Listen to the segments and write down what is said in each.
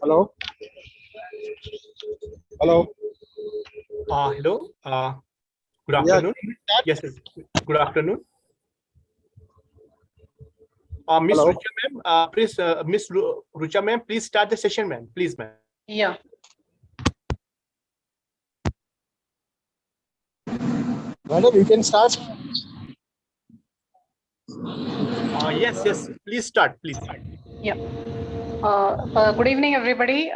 Hello. Hello. Hello. Good afternoon. Yes, yes. Good afternoon. Miss Hello. Rucha ma'am, please, Miss Rucha ma'am, please start the session, ma'am. Please, ma'am. Yeah. Madam, you can start. Yes, yes. Please start, please. Yeah. Good evening, everybody.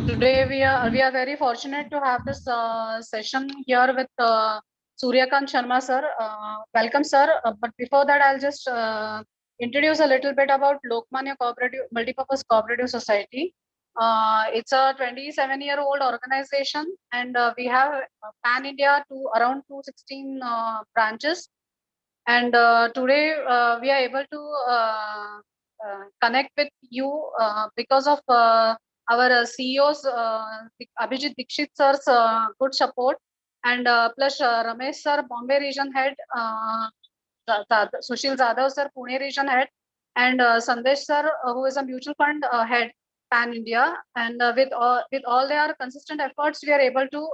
Today we are very fortunate to have this session here with Suryakant Sharma sir. Welcome, sir. But before that, I'll just introduce a little bit about Lokmanya Cooperative Multipurpose Cooperative Society. It's a 27-year-old organization, and we have pan India to around 216 branches. And today we are able to connect with you because of our CEO's Abhijit Dikshit sir's good support, and plus Ramesh sir, Bombay region head, Sushil Zadav sir, Pune region head, and Sandesh sir, who is a mutual fund head, pan India. And with all their consistent efforts, we are able to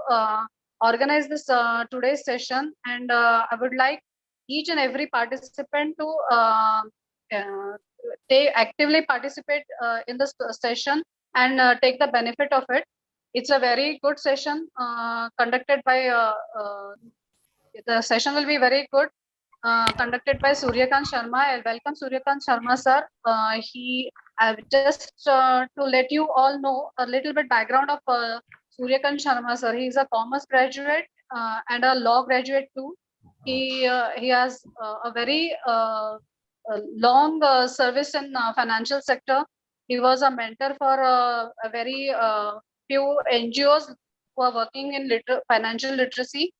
organize this today's session. And I would like each and every participant to actively participate in this session and take the benefit of it. It's a very good session conducted by, the session will be very good, conducted by Suryakant Sharma. I welcome Suryakant Sharma sir. Just to let you all know a little bit background of Suryakant Sharma sir. He is a commerce graduate and a law graduate too. He has a very long service in financial sector. He was a mentor for a very few NGOs who are working in financial literacy,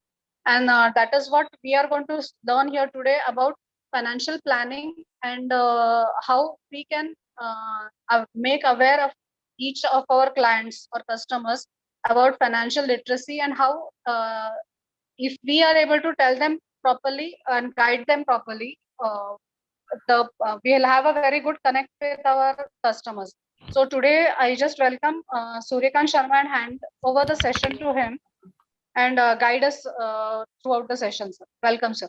and that is what we are going to learn here today about financial planning and how we can make aware of each of our clients or customers about financial literacy, and how if we are able to tell them properly and guide them properly, we'll have a very good connect with our customers. So today I just welcome Suryakant Sharma and hand over the session to him and guide us throughout the session, sir. Welcome, sir.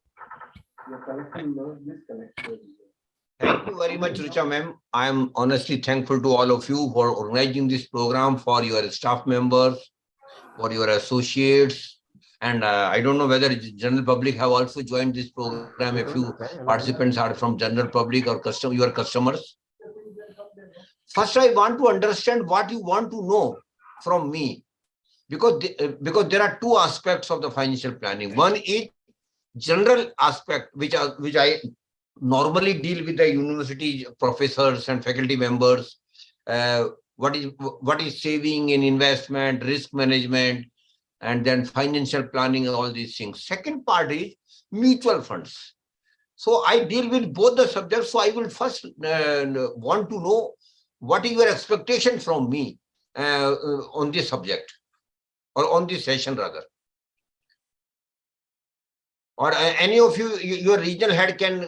Thank you very much, Richa ma'am. I am honestly thankful to all of you for organizing this program, for your staff members, for your associates. And I don't know whether general public have also joined this program. A few participants are from general public or your customers. First, I want to understand what you want to know from me, because there are two aspects of the financial planning. One is general aspect, which I normally deal with the university professors and faculty members. What is saving and investment, risk management, and then financial planning and all these things. Second part is mutual funds. So I deal with both the subjects. So I will first want to know what is your expectation from me on this subject, or on this session rather. Or any of you, your regional head can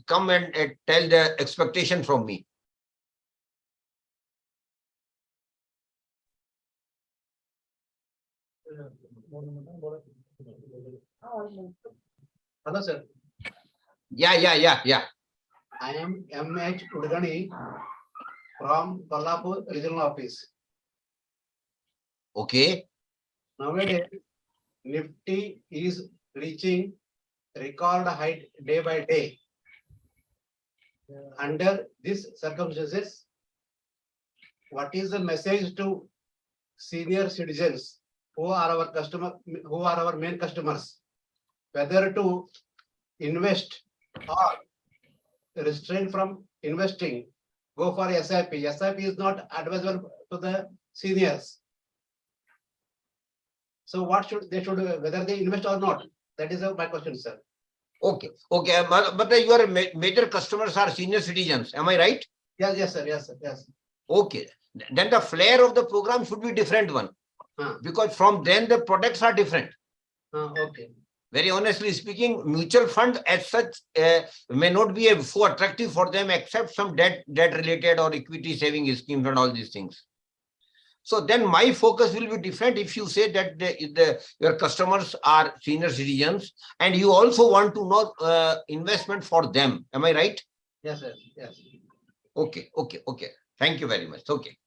come and tell the expectation from me. Hello, sir. Yeah. I am M.H. Udgani from Kolhapur Regional Office. Okay. Nowadays, Nifty is reaching record height day by day. Under these circumstances, what is the message to senior citizens who are our main customers, whether to invest or restrain from investing, go for SIP. SIP is not advisable to the seniors. So what should whether they invest or not? That is my question, sir. Okay. But your major customers are senior citizens. Am I right? Yes, sir. Okay. Then the flair of the program should be different one. Because from then the products are different. Okay. Very honestly speaking, mutual fund as such may not be so attractive for them, except some debt related or equity saving schemes and all these things. So then my focus will be different if you say that your customers are senior citizens and you also want to know investment for them. Am I right? Yes, sir. Yes. Okay. Thank you very much. Okay.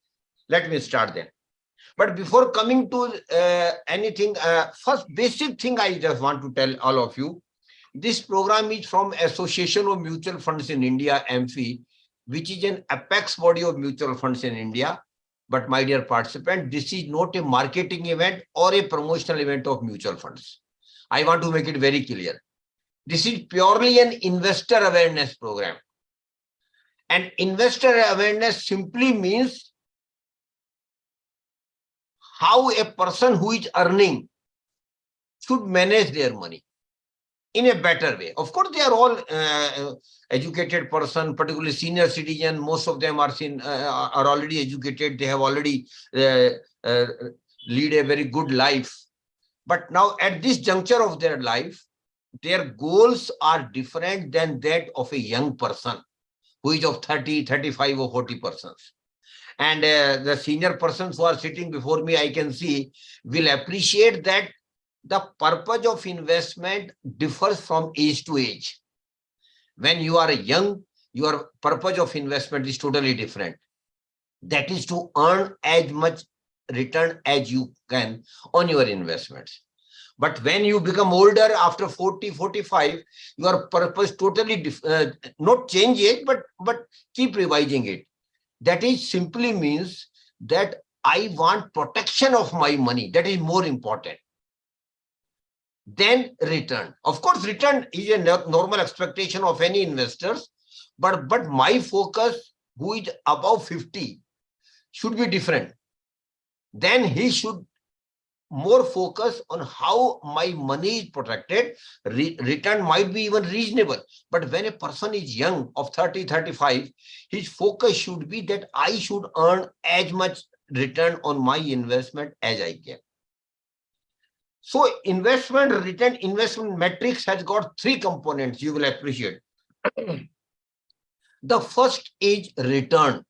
Let me start then. But before coming to anything, first basic thing I just want to tell all of you. This program is from Association of Mutual Funds in India, AMFI, which is an apex body of mutual funds in India. But my dear participant, this is not a marketing event or a promotional event of mutual funds. I want to make it very clear. This is purely an investor awareness program. And investor awareness simply means how a person who is earning should manage their money in a better way. Of course, they are all educated person, particularly senior citizen. Most of them are already educated. They have already lead a very good life. But now at this juncture of their life, their goals are different than that of a young person who is of 30, 35 or 40 persons. And the senior persons who are sitting before me, I can see, will appreciate that the purpose of investment differs from age to age. When you are young, your purpose of investment is totally different. That is to earn as much return as you can on your investments. But when you become older, after 40, 45, your purpose totally not change it, but keep revising it. That is simply means that I want protection of my money. That is more important. Then return. Of course, return is a normal expectation of any investors, but my focus, who is above 50, should be different. Then he should more focus on how my money is protected. Return might be even reasonable. But when a person is young, of 30, 35, his focus should be that I should earn as much return on my investment as I can. So investment return, investment metrics has got three components you will appreciate. The first is return.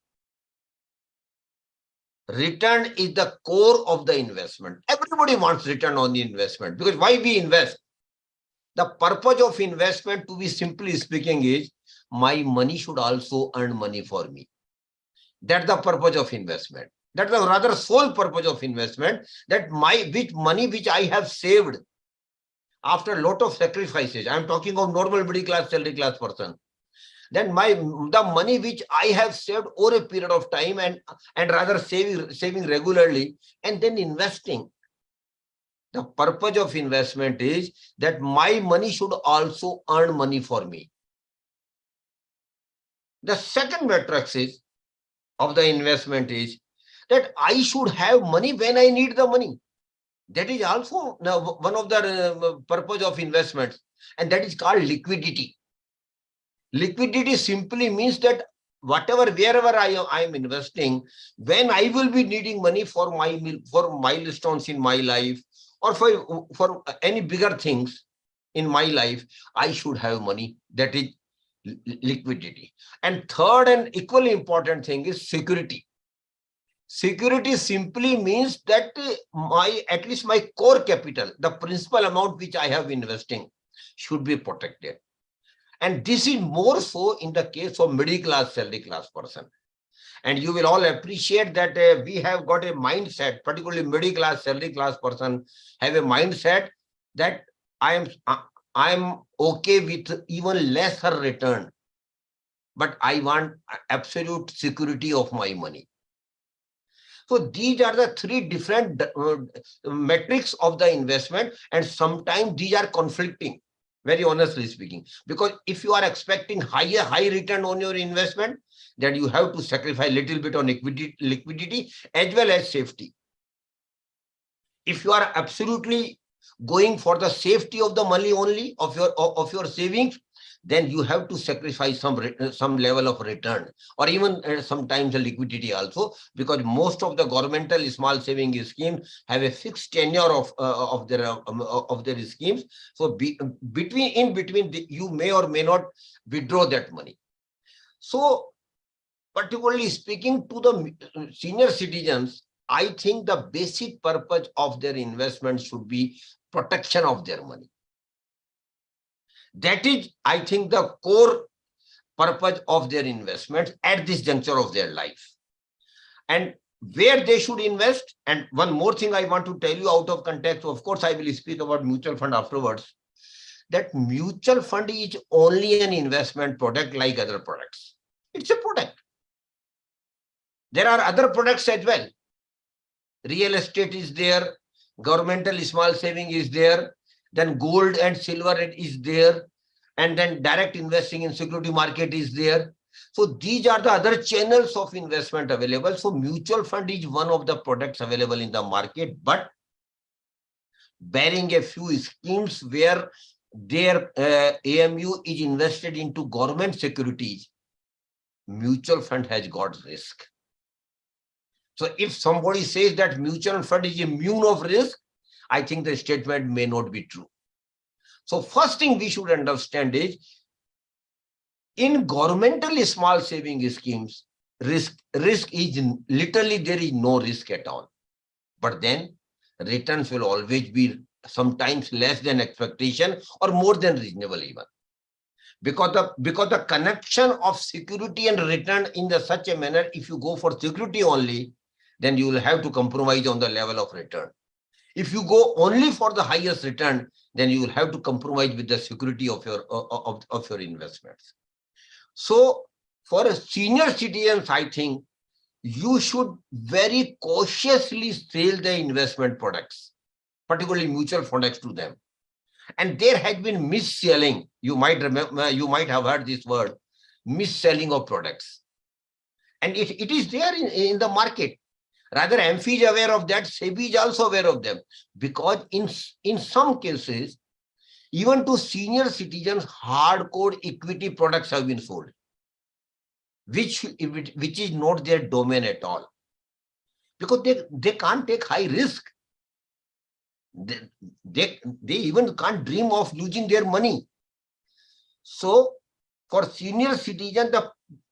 Return is the core of the investment. Everybody wants return on the investment, because why we invest? The purpose of investment, to be simply speaking, is my money should also earn money for me. That's the purpose of investment. That's the rather sole purpose of investment, that money which I have saved after a lot of sacrifices. I'm talking of normal middle class, salary class person. then the money which I have saved over a period of time and rather saving regularly and then investing. The purpose of investment is that my money should also earn money for me. The second matrix is of the investment is that I should have money when I need the money. That is also one of the purpose of investments, and that is called liquidity. Liquidity simply means that wherever I am investing, when I will be needing money for milestones in my life or for any bigger things in my life, I should have money. That is liquidity. And third and equally important thing is security. Security simply means that at least my core capital, the principal amount which I have investing, should be protected. And this is more so in the case of middle class, salary class person. And you will all appreciate that we have got a mindset, particularly middle class, salary class person have a mindset that I am okay with even lesser return, but I want absolute security of my money. So these are the three different metrics of the investment, and sometimes these are conflicting, very honestly speaking, because if you are expecting high return on your investment, then you have to sacrifice a little bit on liquidity as well as safety. If you are absolutely going for the safety of the money only of your savings, then you have to sacrifice some level of return, or even sometimes the liquidity also, because most of the governmental small saving schemes have a fixed tenure of their schemes. So in between you may or may not withdraw that money. So particularly speaking to the senior citizens, I think the basic purpose of their investment should be protection of their money. That is, I think, the core purpose of their investments at this juncture of their life. And where they should invest. And one more thing I want to tell you out of context, of course, I will speak about mutual fund afterwards, that mutual fund is only an investment product like other products. It's a product. There are other products as well. Real estate is there, governmental small saving is there, then gold and silver is there, and then direct investing in security market is there. So these are the other channels of investment available. So mutual fund is one of the products available in the market, but bearing a few schemes where their AMU is invested into government securities, mutual fund has got risk. So if somebody says that mutual fund is immune of risk, I think the statement may not be true. So first thing we should understand is, in governmental small saving schemes, risk is literally, there is no risk at all. But then returns will always be sometimes less than expectation or more than reasonable even. Because the connection of security and return in such a manner, if you go for security only, then you will have to compromise on the level of return. If you go only for the highest return, then you will have to compromise with the security of your investments. So for senior citizens, I think you should very cautiously sell the investment products, particularly mutual funds, to them. And there has been mis-selling. You might remember, you might have heard this word, mis-selling of products. And it is there in the market. Rather, AMFI is aware of that, SEBI is also aware of them, because in some cases, even to senior citizens, hardcore equity products have been sold, which is not their domain at all, because they can't take high risk. They even can't dream of losing their money. So for senior citizens,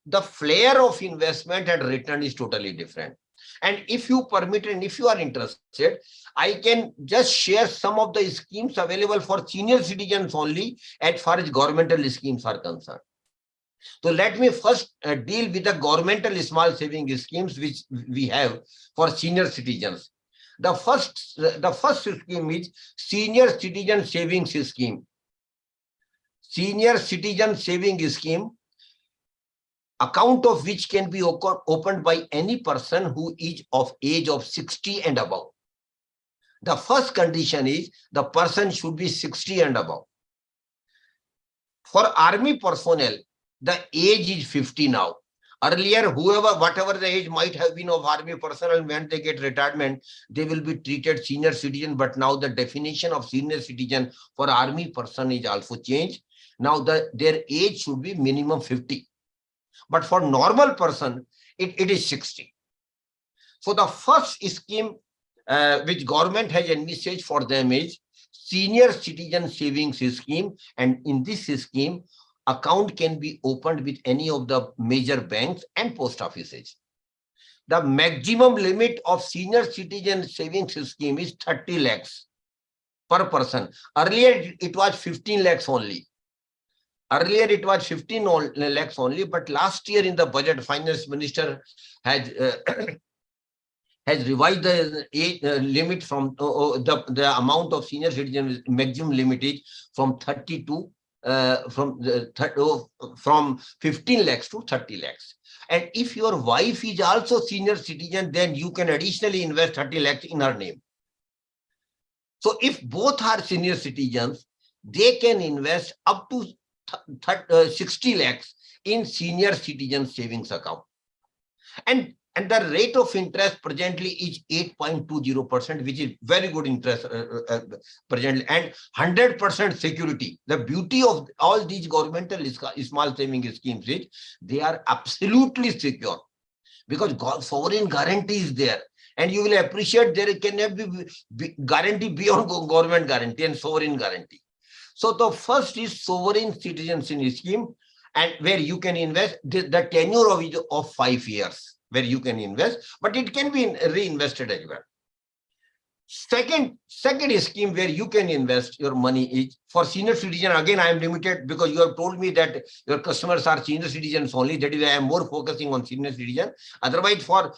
the flair of investment and return is totally different. And if you permit and if you are interested, I can just share some of the schemes available for senior citizens only as far as governmental schemes are concerned. So let me first deal with the governmental small saving schemes which we have for senior citizens. The first scheme is Senior Citizen Savings Scheme. Senior Citizen Saving Scheme account of which can be opened by any person who is of age of 60 and above. The first condition is the person should be 60 and above. For army personnel, the age is 50 now. Earlier, whatever the age might have been of army personnel, when they get retirement, they will be treated senior citizen. But now the definition of senior citizen for army person is also changed. Now their age should be minimum 50. But for normal person, it is 60. So the first scheme which government has envisaged for them is senior citizen savings scheme. And in this scheme, account can be opened with any of the major banks and post offices. The maximum limit of senior citizen savings scheme is 30 lakhs per person. Earlier, it was 15 lakhs only. Earlier, it was 15 lakhs only, but last year in the budget, finance minister has revised the age limit from the amount of senior citizen maximum limit is from 30 to from 15 lakhs to 30 lakhs. And if your wife is also senior citizen, then you can additionally invest 30 lakhs in her name. So if both are senior citizens, they can invest up to 60 lakhs in senior citizen savings account. And the rate of interest presently is 8.20%, which is very good interest presently, and 100% security. The beauty of all these governmental small saving schemes is they are absolutely secure because sovereign guarantee is there. And you will appreciate there cannot be guarantee beyond government guarantee and sovereign guarantee. So the first is sovereign citizenship scheme, and where you can invest the tenure of 5 years. Where you can invest, but it can be reinvested as well. Second scheme where you can invest your money is for senior citizen. Again, I am limited because you have told me that your customers are senior citizens only. That is why I am more focusing on senior citizen. Otherwise, for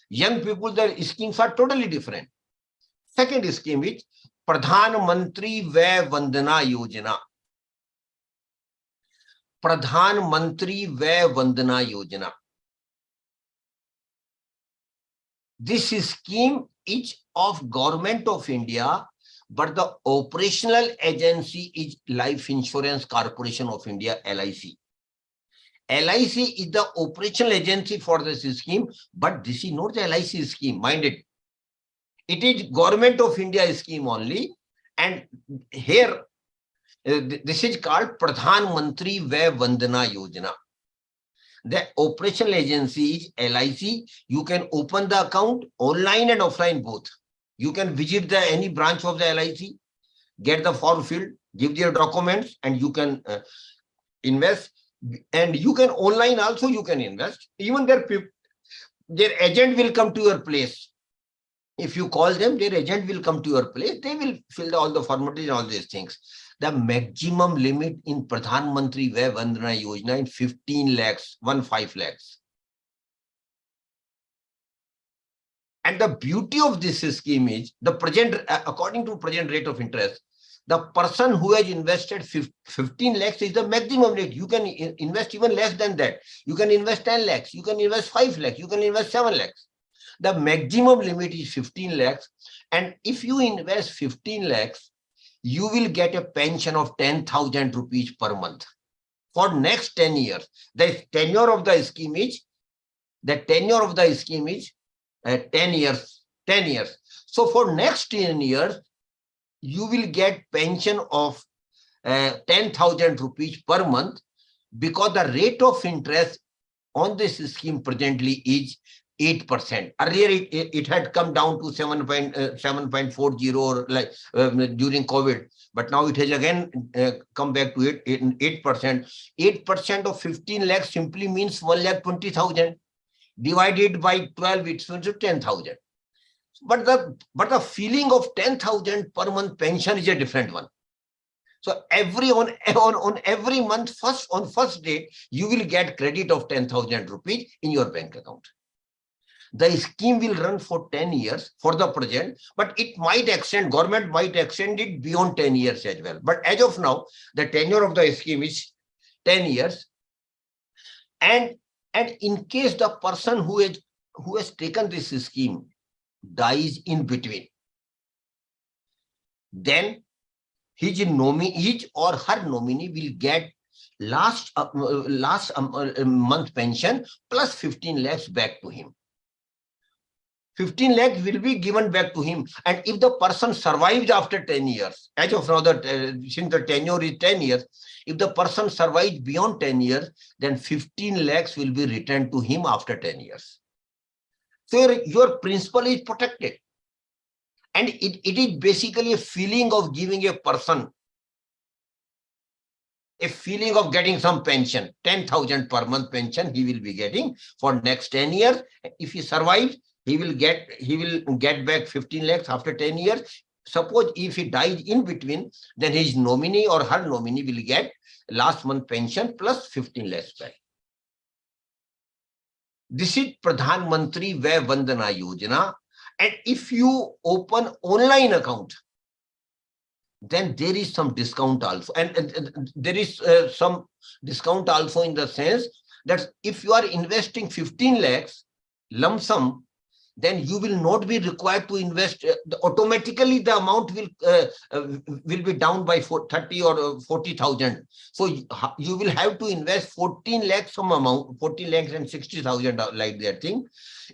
young people, the schemes are totally different. Second scheme is Pradhan Mantri Vay Vandana Yojana. Pradhan Mantri Vay Vandana Yojana. This scheme is of Government of India, but the operational agency is Life Insurance Corporation of India, LIC. LIC is the operational agency for this scheme, but this is not the LIC scheme, mind it. It is Government of India scheme only. And here, this is called Pradhan Mantri Vay Vandana Yojana. The operational agency is LIC. You can open the account online and offline both. You can visit any branch of the LIC, get the form filled, give your documents, and you can invest. And you can online also, you can invest. Even their agent will come to your place. If you call them, their agent will come to your place. They will fill all the formalities and all these things. The maximum limit in Pradhan Mantri Vay Vandana Yojana is 15 lakhs, 15 lakhs. And the beauty of this scheme is the present, according to present rate of interest, the person who has invested 15 lakhs is the maximum rate. You can invest even less than that. You can invest 10 lakhs. You can invest 5 lakhs. You can invest 7 lakhs. The maximum limit is 15 lakhs. And if you invest 15 lakhs, you will get a pension of 10,000 rupees per month for next 10 years. The tenure of the scheme is 10 years. 10 years. So for next 10 years, you will get pension of 10,000 rupees per month because the rate of interest on this scheme presently is 8%. Earlier, it had come down to 7.40 or like during COVID, but now it has again come back to 8%. 8% of 15 lakhs simply means 1,20,000 divided by 12, it's 10,000. But the feeling of 10,000 per month pension is a different one. So on every month, on first day, you will get credit of 10,000 rupees in your bank account. The scheme will run for 10 years for the present, but it might extend, government might extend it beyond 10 years as well. But as of now, the tenure of the scheme is 10 years. And in case the person who has taken this scheme dies in between, then his or her nominee will get last month pension plus 15 lakhs back to him. 15 lakhs will be given back to him. And if the person survives after 10 years, as of now, since the tenure is 10 years, if the person survives beyond 10 years, then 15 lakhs will be returned to him after 10 years. So your principal is protected. And it is basically a feeling of giving a person a feeling of getting some pension, 10,000 per month pension he will be getting for next 10 years. If he survives, he will get back 15 lakhs after 10 years. Suppose if he dies in between, then his nominee or her nominee will get last month pension plus 15 lakhs back. This is Pradhan Mantri Vay Vandana Yojana. And if you open online account, then there is some discount also. And there is some discount also in the sense that if you are investing 15 lakhs lump sum, then you will not be required to invest. Automatically, the amount will be down by 30 or 40,000. So you will have to invest 14 lakhs some amount, 14 lakhs and 60,000 like that thing.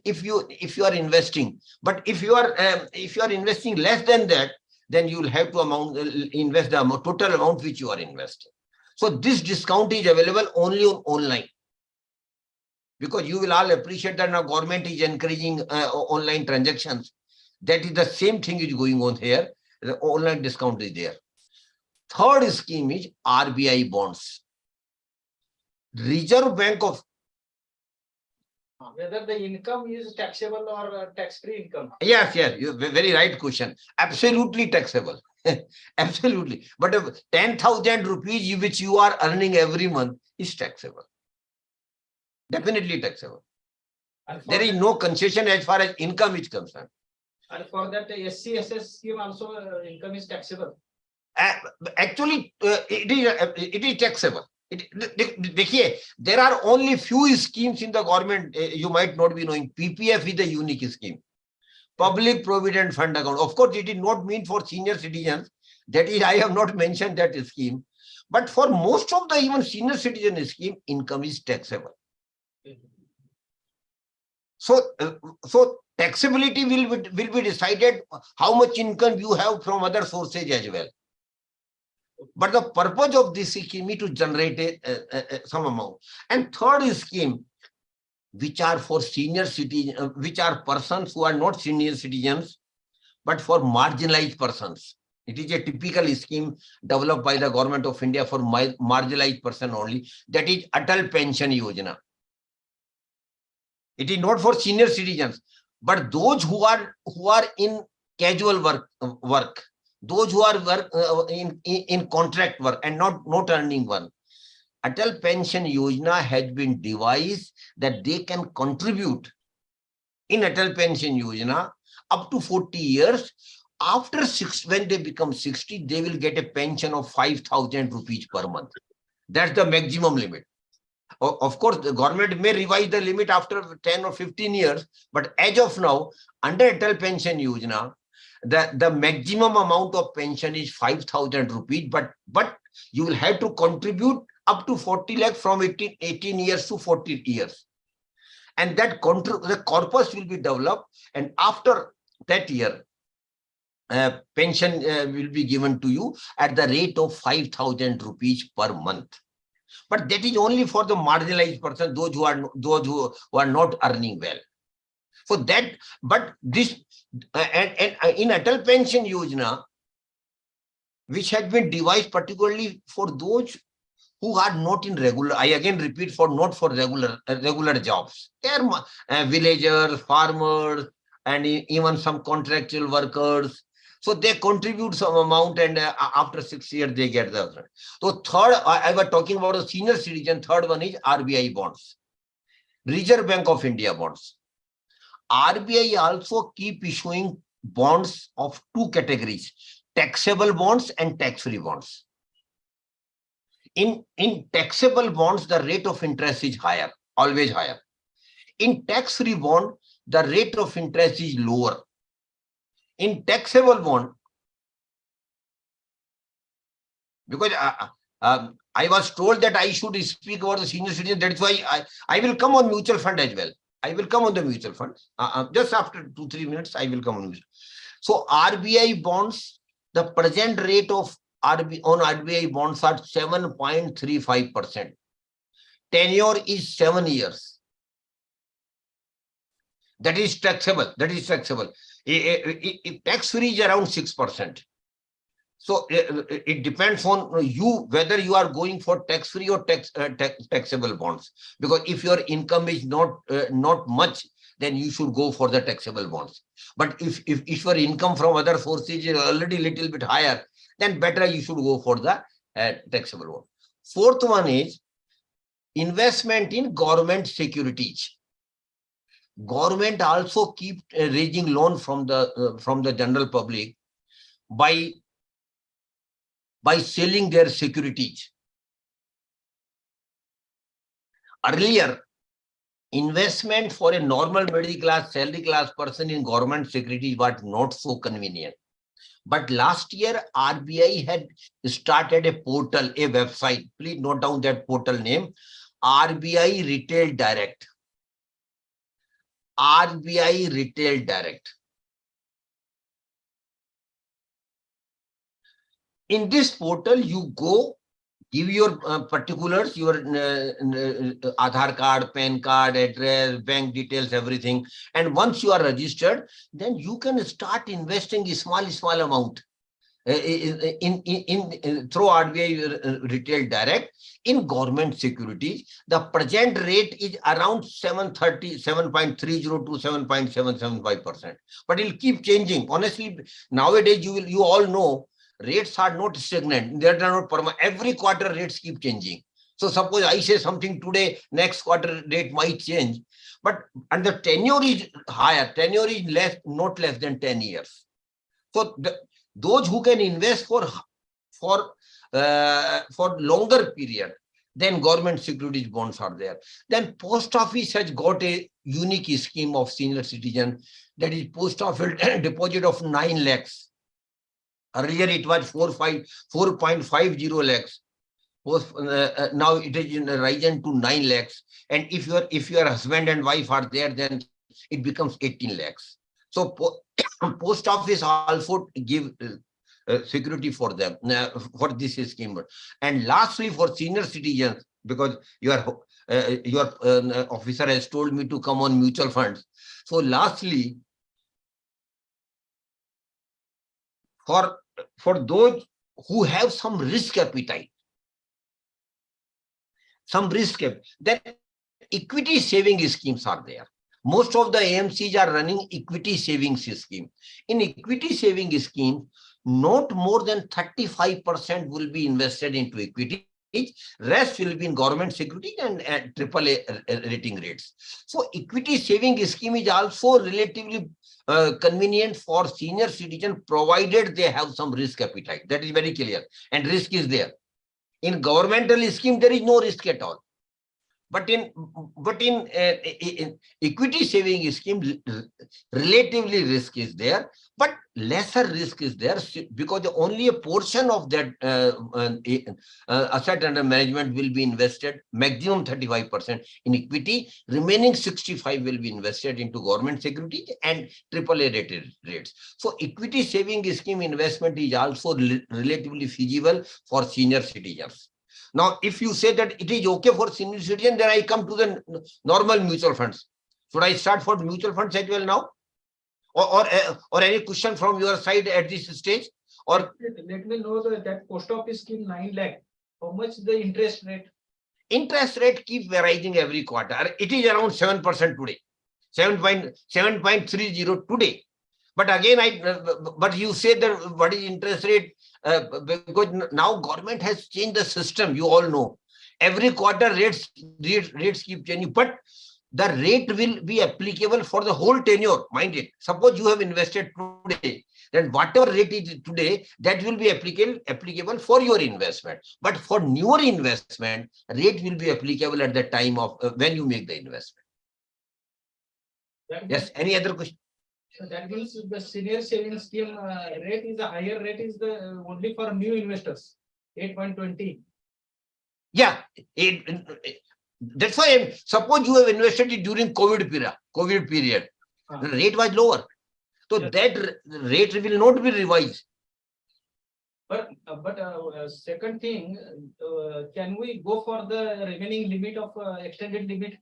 If you are investing, but if you are investing less than that, then you will have to invest the total amount which you are investing. So this discount is available only on online. Because you will all appreciate that now government is encouraging online transactions. That is the same thing is going on here. The online discount is there. Third scheme is RBI bonds. Reserve Bank of... Whether the income is taxable or tax-free income. Yes, very right question. Absolutely taxable. Absolutely. But 10,000 rupees which you are earning every month is taxable. Definitely taxable. There is no concession as far as income is concerned. And for that SC/SS scheme also income is taxable. Actually, it is taxable. There are only few schemes in the government. You might not be knowing. PPF is a unique scheme. Public Provident Fund account. Of course, it is not meant for senior citizens. That is, I have not mentioned that scheme. But for most of the even senior citizen scheme, income is taxable. So taxability will be decided how much income you have from other sources as well. But the purpose of this scheme is to generate some amount. And third scheme, which are for senior citizens, which are persons who are not senior citizens, but for marginalized persons. It is a typical scheme developed by the government of India for marginalized person only. That is Atal Pension Yojana. It is not for senior citizens, but those who are in casual work, those who are in contract work and not earning one. Atal Pension Yojana has been devised that they can contribute in Atal Pension Yojana up to 40 years. After when they become 60, they will get a pension of 5,000 rupees per month. That's the maximum limit. Of course, the government may revise the limit after 10 or 15 years, but as of now, under Atal Pension Yojana, the maximum amount of pension is 5,000 rupees, but you will have to contribute up to 40 lakhs from 18 years to 40 years. And that the corpus will be developed, and after that year, pension will be given to you at the rate of 5,000 rupees per month. But that is only for the marginalized person, those who are not earning well. So that, but this and in Atal Pension Yojana, which has been devised particularly for those who are not in regular, I again repeat, not for regular jobs. They are villagers, farmers, and even some contractual workers. So they contribute some amount, and after 6 years they get the other. So third, I was talking about a senior citizen. Third one is RBI bonds, Reserve Bank of India bonds. RBI also keep issuing bonds of two categories: taxable bonds and tax-free bonds. In taxable bonds, the rate of interest is higher. always higher. In tax-free bond, the rate of interest is lower. In taxable bond, because I was told that I should speak about the senior citizen. That's why I will come on mutual fund as well. I will come on the mutual fund. Just after 2-3 minutes, I will come on mutual. So RBI bonds, the present rate of RBI bonds are 7.35%. Tenure is 7 years. That is taxable. That is taxable. Tax-free is around 6%. So it depends on you whether you are going for tax-free or taxable bonds. Because if your income is not much, then you should go for the taxable bonds. But if your income from other sources is already a little bit higher, then better you should go for the taxable bond. Fourth one is investment in government securities. Government also keep raising loan from the general public by selling their securities. Earlier, investment for a normal middle class, salary class person in government securities was not so convenient. But last year, RBI had started a portal, a website. Please note down that portal name, RBI Retail Direct. RBI Retail Direct. In this portal, you go, give your particulars, your Aadhaar card, PAN card, address, bank details, everything. And once you are registered, then you can start investing a small amount through RBI Retail Direct in government securities. The present rate is around 7.30 to 7.775%. But it'll keep changing. Honestly, nowadays you all know rates are not stagnant. They are not permanent. Every quarter rates keep changing. So suppose I say something today, next quarter rate might change. And the tenure is higher. Tenure is not less than 10 years. So those who can invest for longer period, then government securities bonds are there. Then post office has got a unique scheme of senior citizen, that is post office deposit of 9 lakhs. Earlier it was 4.50 lakhs. Now it is risen to 9 lakhs. And if your husband and wife are there, then it becomes 18 lakhs. So post office also give security for them for this scheme. And lastly, for senior citizens, because your officer has told me to come on mutual funds. So lastly, for those who have some risk appetite, then equity saving schemes are there. Most of the AMCs are running equity savings scheme. In equity saving scheme, not more than 35% will be invested into equity. Rest will be in government security and AAA rating rates. So equity saving scheme is also relatively convenient for senior citizens, provided they have some risk appetite. That is very clear. And risk is there. In governmental scheme, there is no risk at all. But in equity saving scheme, relatively risk is there, but lesser risk is there because only a portion of that asset under management will be invested, maximum 35% in equity, remaining 65% will be invested into government security and AAA rated rates. So equity saving scheme investment is also relatively feasible for senior citizens. Now, if you say that it is okay for senior citizen, then I come to the normal mutual funds. Should I start for mutual funds as well now? Or any question from your side at this stage? Or let me know that post office scheme 9 lakh. How much the interest rate? Interest rate keeps rising every quarter. It is around 7% today. 7.30 today. But again, but you say that what is interest rate? Because now government has changed the system. You all know. Every quarter rates keep changing. But the rate will be applicable for the whole tenure. Mind it. Suppose you have invested today, then whatever rate is today, that will be applicable for your investment. But for newer investment, rate will be applicable at the time of when you make the investment. Yes. Any other question? So that means the senior savings scheme rate is the higher rate is the only for new investors, 8.20. Yeah. That's why suppose you have invested it during COVID period. The rate was lower. So Yes. that rate will not be revised. But second thing, can we go for the remaining limit of extended limit?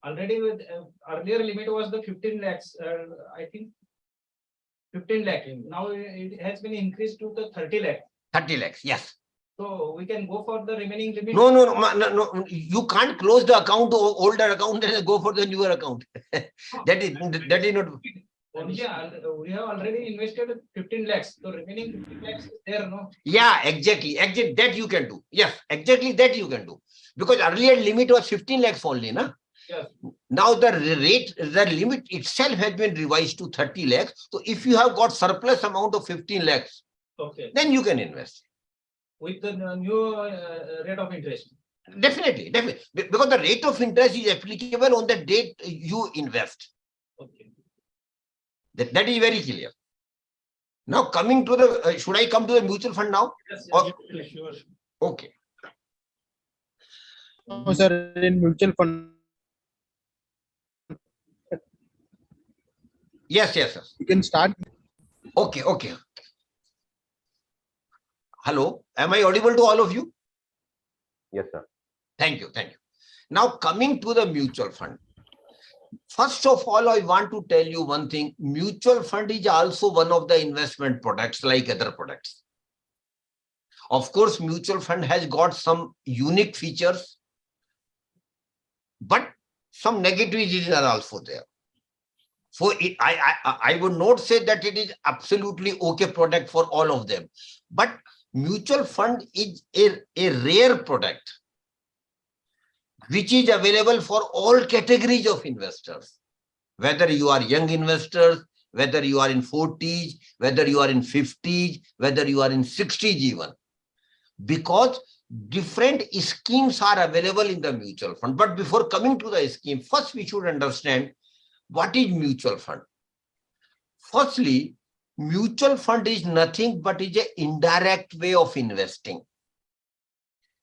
Already with earlier limit was the 15 lakhs, I think 15 lakh. Now it has been increased to the 30 lakh. 30 lakhs. Yes. So we can go for the remaining limit. No. You can't close the account, older account, and go for the newer account. that is not. We have already invested 15 lakhs. So remaining 15 lakhs is there, no? Yeah, exactly. That you can do. Yes, exactly that you can do. Because earlier limit was 15 lakhs only, na? Yes. Now the limit itself has been revised to 30 lakhs. So if you have got surplus amount of 15 lakhs, Okay. then you can invest. With the new rate of interest. Definitely. Because the rate of interest is applicable on the date you invest. Okay. That is very clear. Now coming to the, should I come to the mutual fund now? Yes, Or- yes, sure. Okay. No, sir, in mutual fund, Yes. you can start. Okay. Hello, am I audible to all of you? Yes, sir. Thank you. Now coming to the mutual fund. First of all, I want to tell you one thing. Mutual fund is also one of the investment products like other products. Of course, mutual fund has got some unique features, but some negativities are also there. So I would not say that it is absolutely okay product for all of them, but mutual fund is a rare product which is available for all categories of investors, whether you are young investors, whether you are in 40s, whether you are in 50s, whether you are in 60s even, because different schemes are available in the mutual fund. But before coming to the scheme, first we should understand what is mutual fund. Firstly, mutual fund is nothing but is an indirect way of investing.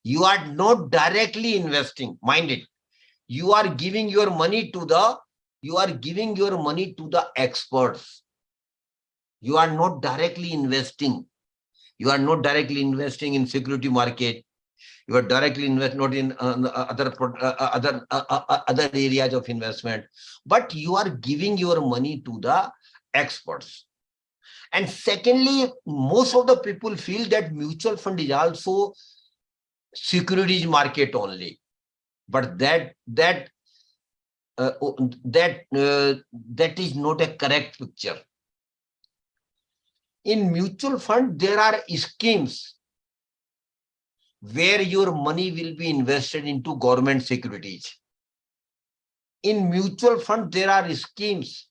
You are not directly investing, mind it. You are giving your money to the experts. You are not directly investing. You are not directly investing in security market. You are directly not in other areas of investment, but you are giving your money to the experts. And secondly, most of the people feel that mutual fund is also securities market only, but that is not a correct picture. In mutual fund, there are schemes where your money will be invested into government securities. In mutual fund, there are schemes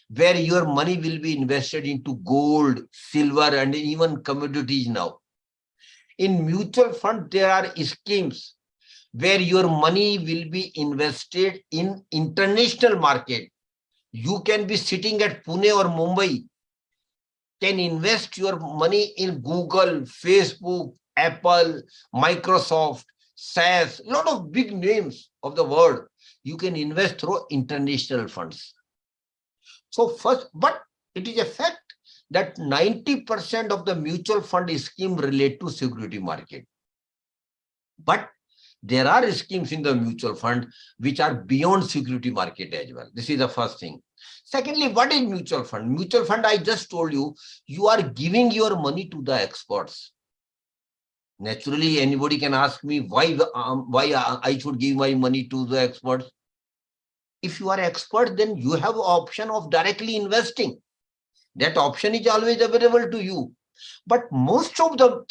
where your money will be invested into gold, silver, and even commodities now. In mutual fund, there are schemes where your money will be invested in international market. You can be sitting at Pune or Mumbai, can invest your money in Google, Facebook, Apple, Microsoft, SAS, a lot of big names of the world. You can invest through international funds. So first, but it is a fact that 90% of the mutual fund scheme relate to security market. But there are schemes in the mutual fund which are beyond security market as well. This is the first thing. Secondly, what is mutual fund? Mutual fund, I just told you, you are giving your money to the experts. Naturally, anybody can ask me why I should give my money to the experts. If you are expert, then you have option of directly investing. That option is always available to you. But most of the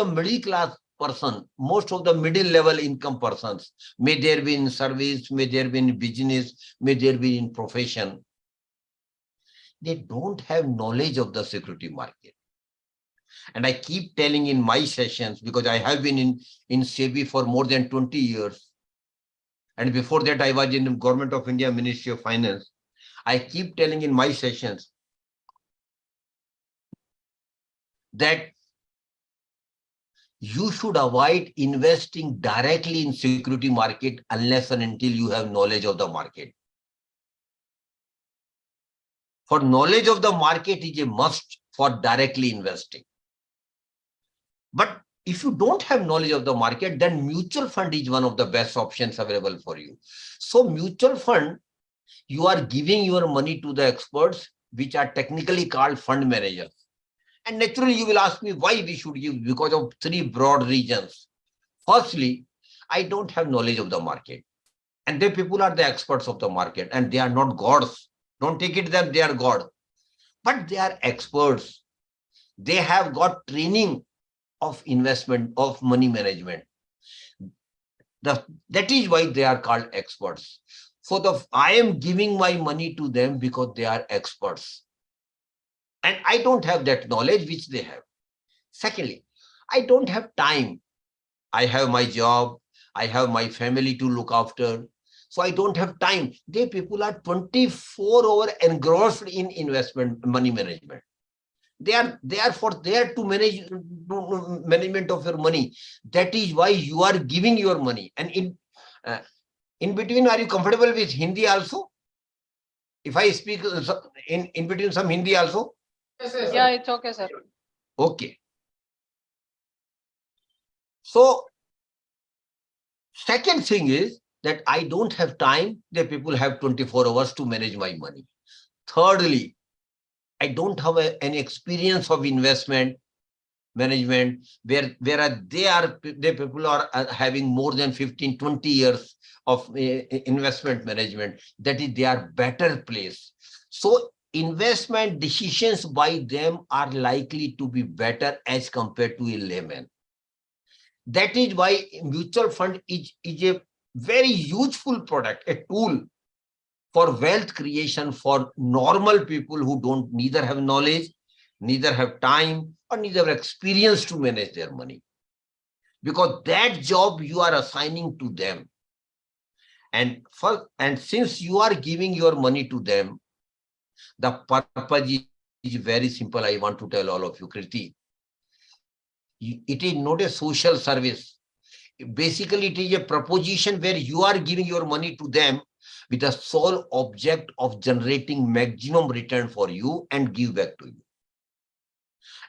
middle class person, most of the middle level income persons, may there be in service, may there be in business, may there be in profession, they don't have knowledge of the security market. And I keep telling in my sessions, because I have been in SEBI for more than 20 years. And before that, I was in the Government of India Ministry of Finance. I keep telling in my sessions that you should avoid investing directly in security market unless and until you have knowledge of the market. For knowledge of the market is a must for directly investing. But if you don't have knowledge of the market, then mutual fund is one of the best options available for you. So mutual fund, you are giving your money to the experts, which are technically called fund managers. And naturally, you will ask me why we should give, because of three broad reasons. Firstly, I don't have knowledge of the market. And they people are the experts of the market, and they are not gods. Don't take it that they are God. But they are experts. They have got training of investment, of money management. That is why they are called experts. So I am giving my money to them because they are experts. And I don't have that knowledge which they have. Secondly, I don't have time. I have my job. I have my family to look after. So I don't have time. They people are 24 hours engrossed in investment, money management. They are there to manage management of your money. That is why you are giving your money. And in between, are you comfortable with Hindi also? If I speak in between some Hindi also? Yes, Yeah, it's okay, sir. Okay. So, second thing is that I don't have time. The people have 24 hours to manage my money. Thirdly, I don't have any experience of investment management where they people are having more than 15, 20 years of investment management. That is, they are better placed. So investment decisions by them are likely to be better as compared to a layman. That is why mutual fund is a very useful product, a tool for wealth creation for normal people who neither have knowledge, neither have time, or neither have experience to manage their money. Because that job you are assigning to them. And since you are giving your money to them, the purpose is very simple. I want to tell all of you, Kriti. It is not a social service. Basically, it is a proposition where you are giving your money to them with the sole object of generating maximum return for you and give back to you.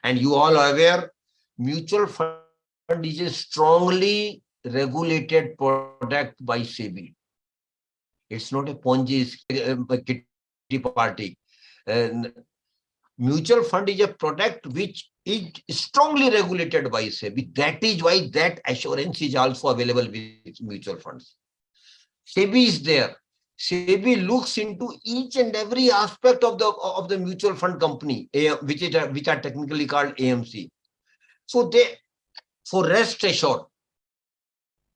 And you all are aware, mutual fund is a strongly regulated product by SEBI. It's not a Ponzi kitty party. Mutual fund is a product which is strongly regulated by SEBI. That is why that assurance is also available with mutual funds. SEBI is there. SEBI looks into each and every aspect of the mutual fund company, which are technically called AMC. So rest assured,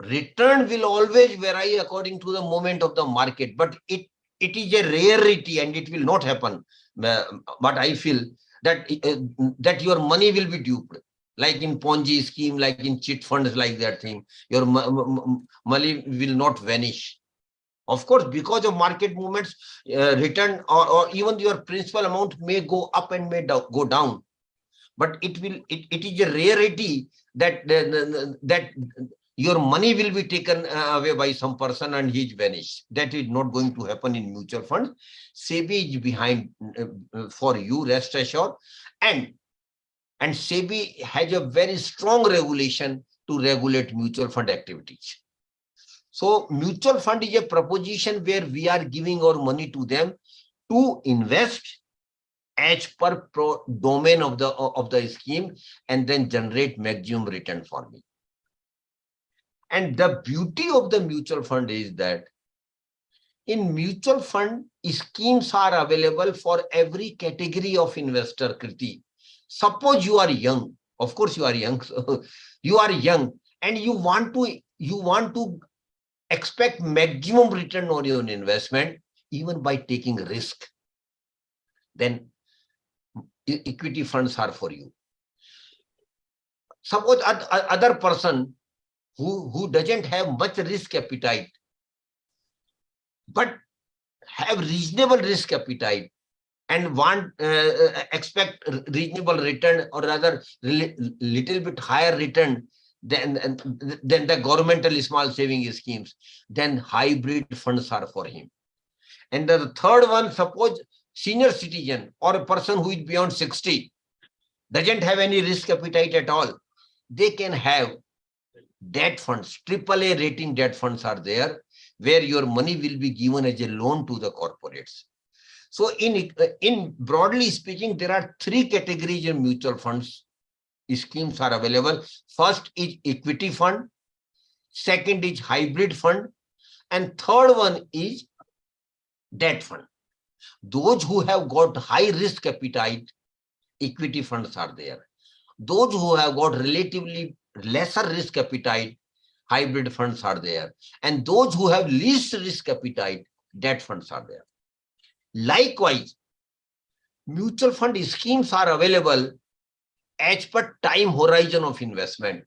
return will always vary according to the moment of the market, but it is a rarity and it will not happen. But I feel that your money will be duped, like in Ponzi scheme, like in cheat funds, like that thing. Your money will not vanish. Of course, because of market movements, return or even your principal amount may go up and may go down. But it is a rarity that your money will be taken away by some person and he is vanished. That is not going to happen in mutual funds. SEBI is behind for you, rest assured. And SEBI has a very strong regulation to regulate mutual fund activities. So mutual fund is a proposition where we are giving our money to them to invest as per domain of the scheme and then generate maximum return for me. And the beauty of the mutual fund is that in mutual fund, schemes are available for every category of investor, Kriti. Suppose you are young. Of course, you are young. So you are young and you want to expect maximum return on your investment, even by taking risk, then equity funds are for you. Suppose other person who doesn't have much risk appetite, but have reasonable risk appetite and want expect reasonable return, or rather little bit higher return than the governmental small saving schemes, then hybrid funds are for him. And the third one, suppose senior citizen or a person who is beyond 60 doesn't have any risk appetite at all, they can have debt funds. AAA rating debt funds are there, where your money will be given as a loan to the corporates. So in broadly speaking, there are three categories in mutual funds schemes are available. First is equity fund, second is hybrid fund, and third one is debt fund. Those who have got high risk appetite, equity funds are there. Those who have got relatively lesser risk appetite, hybrid funds are there. And those who have least risk appetite, debt funds are there. Likewise, mutual fund schemes are available as per time horizon of investment.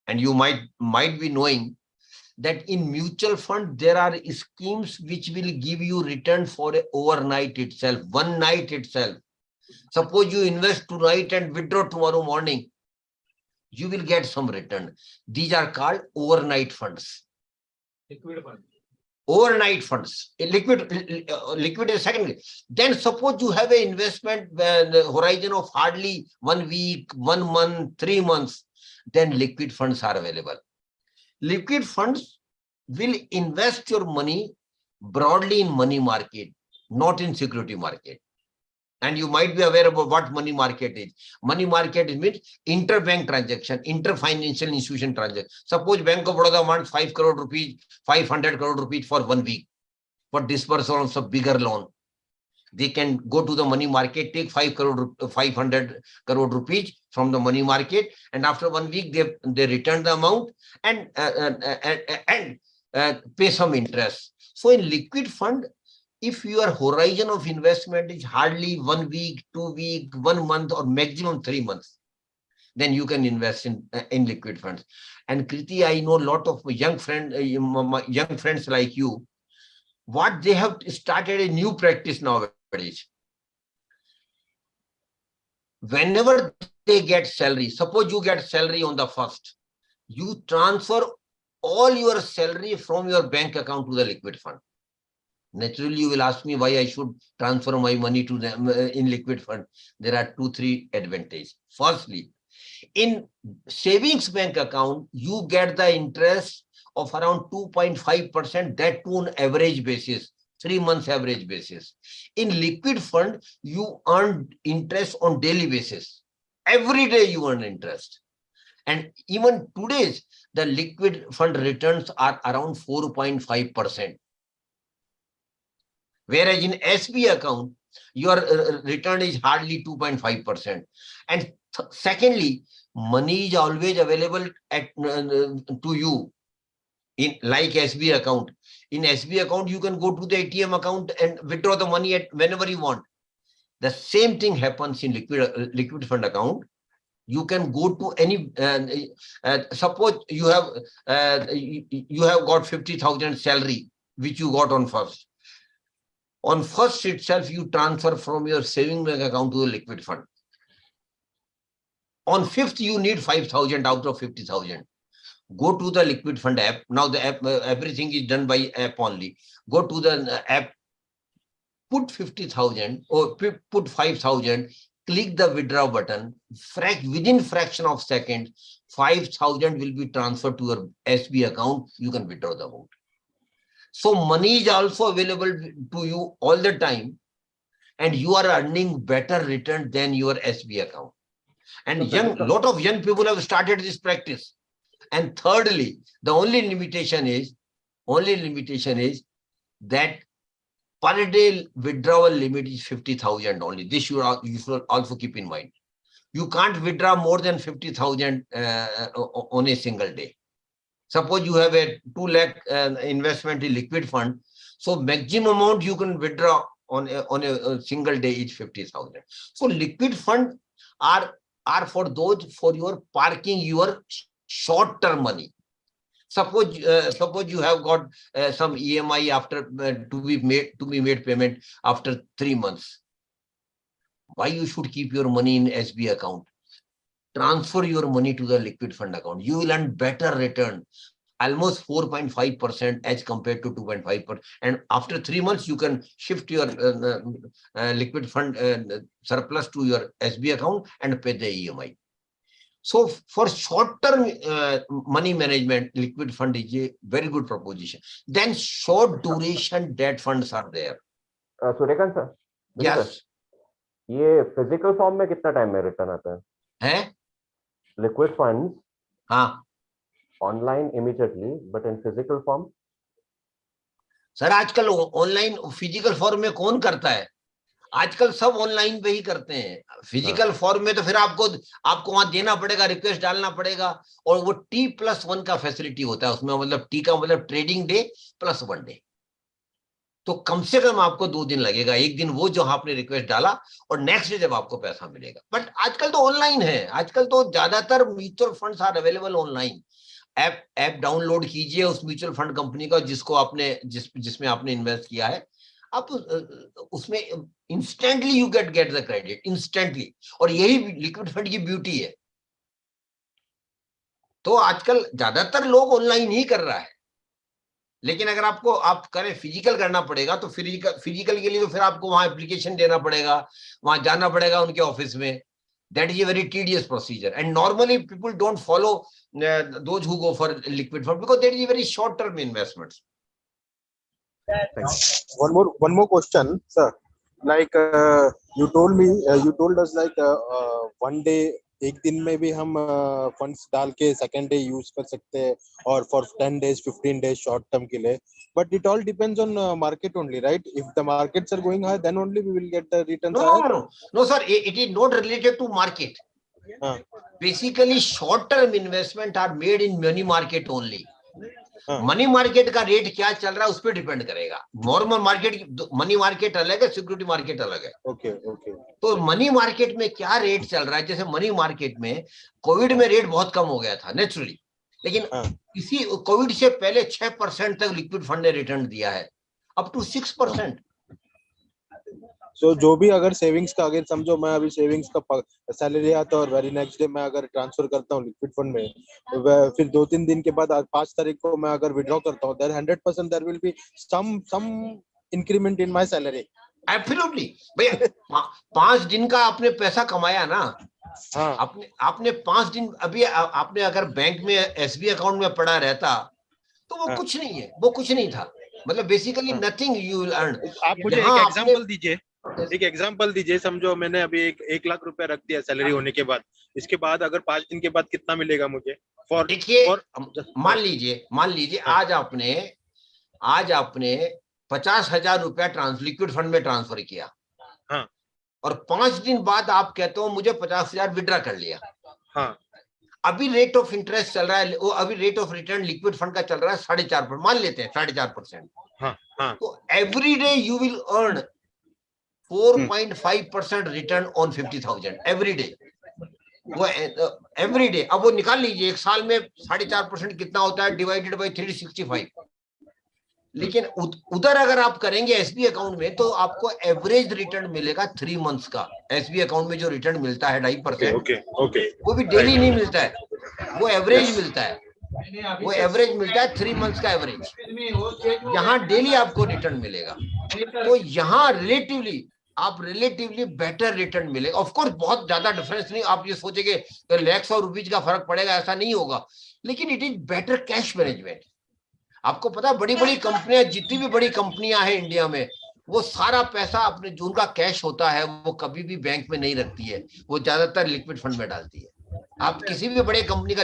And you might be knowing that in mutual fund, there are schemes which will give you return for a overnight itself, one night itself. Suppose you invest tonight and withdraw tomorrow morning, you will get some return. These are called overnight funds. Liquid fund. Overnight funds. Liquid is secondary. Then suppose you have an investment horizon of hardly 1 week, 1 month, 3 months, then liquid funds are available. Liquid funds will invest your money broadly in money market, not in security market. And you might be aware about what money market is. Money market means interbank transaction, inter-financial institution transaction. Suppose Bank of Baroda wants 5 crore rupees, 500 crore rupees for 1 week for dispersal of some bigger loan. They can go to the money market, take 500 crore rupees from the money market, and after 1 week they return the amount and pay some interest. So in liquid fund, if your horizon of investment is hardly 1 week, 2 weeks, 1 month, or maximum 3 months, then you can invest in liquid funds. And Kriti, I know a lot of young friends like you, what they have started a new practice nowadays. Whenever they get salary, suppose you get salary on the 1st, you transfer all your salary from your bank account to the liquid fund. Naturally, you will ask me why I should transfer my money to them in liquid fund. There are 2-3 advantages. Firstly, in savings bank account, you get the interest of around 2.5%, that too on average basis, 3 months average basis. In liquid fund, you earn interest on daily basis. Every day you earn interest. And even today's, the liquid fund returns are around 4.5%. Whereas in SB account, your return is hardly 2.5%. And secondly, money is always available to you in like SB account. In SB account, you can go to the ATM account and withdraw the money at whenever you want. The same thing happens in liquid fund account. You can go to any. Suppose you have got 50,000 salary which you got on 1st. On 1st itself, you transfer from your saving bank account to the liquid fund. On 5th, you need 5,000 out of 50,000. Go to the liquid fund app. Now the app, everything is done by app only. Go to the app, put 50,000 or put 5,000, click the withdraw button. Within fraction of second, 5,000 will be transferred to your SB account. You can withdraw the amount. So money is also available to you all the time, and you are earning better return than your SB account. And lot of young people have started this practice. And thirdly, the only limitation is that per day withdrawal limit is 50,000 only. This you should also keep in mind. You can't withdraw more than 50,000 on a single day. Suppose you have a 2 lakh investment in liquid fund, so maximum amount you can withdraw on a single day is 50,000. So liquid fund are for those for your parking your short term money. Suppose you have got some EMI after to be made payment after 3 months. Why you should keep your money in SB account? Transfer your money to the liquid fund account. You will earn better return, almost 4.5% as compared to 2.5%. And after 3 months, you can shift your liquid fund surplus to your SB account and pay the EMI. So for short-term money management, liquid fund is a very good proposition. Then short duration debt funds are there. Suryakant sir, Yes. ये physical form में कितना time में return आता है? हैं? Liquid funds हाँ online immediately, but in physical form? Sir आजकल online physical form में कौन करता है? आजकल सब ऑनलाइन पे ही करते हैं। फिजिकल फॉर्म में तो फिर आपको वहां देना पड़ेगा, रिक्वेस्ट डालना पड़ेगा, और वो T+1 का फैसिलिटी होता है उसमें, मतलब टी का मतलब ट्रेडिंग डे प्लस 1 डे। तो कम से कम आपको 2 दिन लगेगा, एक दिन वो जो आपने रिक्वेस्ट डाला और नेक्स्ट डे जब आपको पैसा मिलेगा। बट आजकल तो ऑनलाइन है, आजकल तो ज्यादातर mutual funds are available online. App download कीजिए उस म्यूचुअल फंड कंपनी का जिसको आपने जिसमें आपने इन्वेस्ट किया है, आप उसमें instantly you get the credit instantly. और यही लिक्विड फंड की ब्यूटी है। तो आजकल ज्यादातर लोग ऑनलाइन ही कर रहा है, लेकिन अगर आप करें फिजिकल करना पड़ेगा तो फिजिकल के लिए तो फिर आपको वहां एप्लीकेशन देना पड़ेगा, वहां जाना पड़ेगा उनके ऑफिस में। That is a very tedious procedure, and normally people don't follow those who go for liquid fund because that is a very short term investment. One more question, sir. Like you told us like one day, एक दिन में भी हम funds डाल के second day use कर सकते हैं, और for 10 days 15 days short term के लिए. But it all depends on market only, right? If the markets are going high, then only we will get the returns. No, sir. It is not related to market. Basically, short-term investment are made in money market only. Money market का rate क्या चल रहा है उस पर depend करेगा। Normal market, money market अलग है, सिक्योरिटी मार्केट अलग है। ओके। तो मनी मार्केट में क्या रेट चल रहा है? जैसे मनी मार्केट में कोविड में रेट बहुत कम हो गया था नेचुरली, लेकिन इसी कोविड से पहले 6% तक लिक्विड फंड ने रिटर्न दिया है, अप टू 6%। सो जो भी अगर सेविंग्स का, अगर समझो मैं अभी सेविंग्स का सैलरी आता है और वेरी नेक्स्ट डे मैं अगर ट्रांसफर करता हूँ लिक्विड फंड में, फिर 2-3 दिन के बाद 5 तारीख को मैं अगर विड्रॉ करता हूँ, there 100% there will be some increment in my salary. Absolutely भैया, 5 दिन का आपने पैसा कमाया ना। आपने 5 दिन, अभी आपने अगर बैंक में एसबी अकाउंट में पड़ा रहता तो वो कुछ नहीं है, वो कुछ नहीं था, मतलब basically nothing you will earn. आप मुझे एक एग्जांपल दीजिए, समझो मैंने अभी 1 लाख रुपया रख दिया सैलरी होने के बाद, इसके बाद अगर 5 दिन के बाद कितना मिलेगा मुझे? देखिए, मान लीजिए आज आपने 50,000 रुपया लिक्विड फंड में ट्रांसफर किया, और 5 दिन बाद आप कहते हो मुझे 50,000 विड्रॉ कर लिया। अभी रेट ऑफ इंटरेस्ट चल रहा है, वो अभी rate of return liquid fund का चल रहा है 4.5%, मान लेते हैं 4.5%। तो every day you will earn 4.5% return on 50,000 every day. वो एवरी डे, अब वो निकाल लीजिए, एक साल में 4.5% कितना होता है, डिवाइडेड बाई 365। लेकिन उधर अगर आप करेंगे एसबी अकाउंट में तो आपको एवरेज रिटर्न मिलेगा 3 मंथ्स का। एसबी अकाउंट में जो रिटर्न मिलता है 2.5%, वो भी डेली नहीं मिलता है, वो एवरेज मिलता है, वो एवरेज मिलता है 3 मंथ्स का एवरेज। यहाँ डेली आपको रिटर्न मिलेगा, तो यहाँ रिलेटिवली बेटर रिटर्न मिलेगा। ऑफ कोर्स बहुत ज्यादा डिफरेंस नहीं, आप ये सोचेंगे लैक्स और रुपीज का फर्क पड़ेगा, ऐसा नहीं होगा, लेकिन it is better cash management. आपको पता है बड़ी बड़ी कंपनियां, जितनी भी बड़ी कंपनियां हैं इंडिया में, वो सारा पैसा अपने जो उनका कैश होता है वो कभी भी बैंक में नहीं रखती है, वो ज्यादातर लिक्विड फंड में डालती है। आप किसी भी बड़े कंपनी का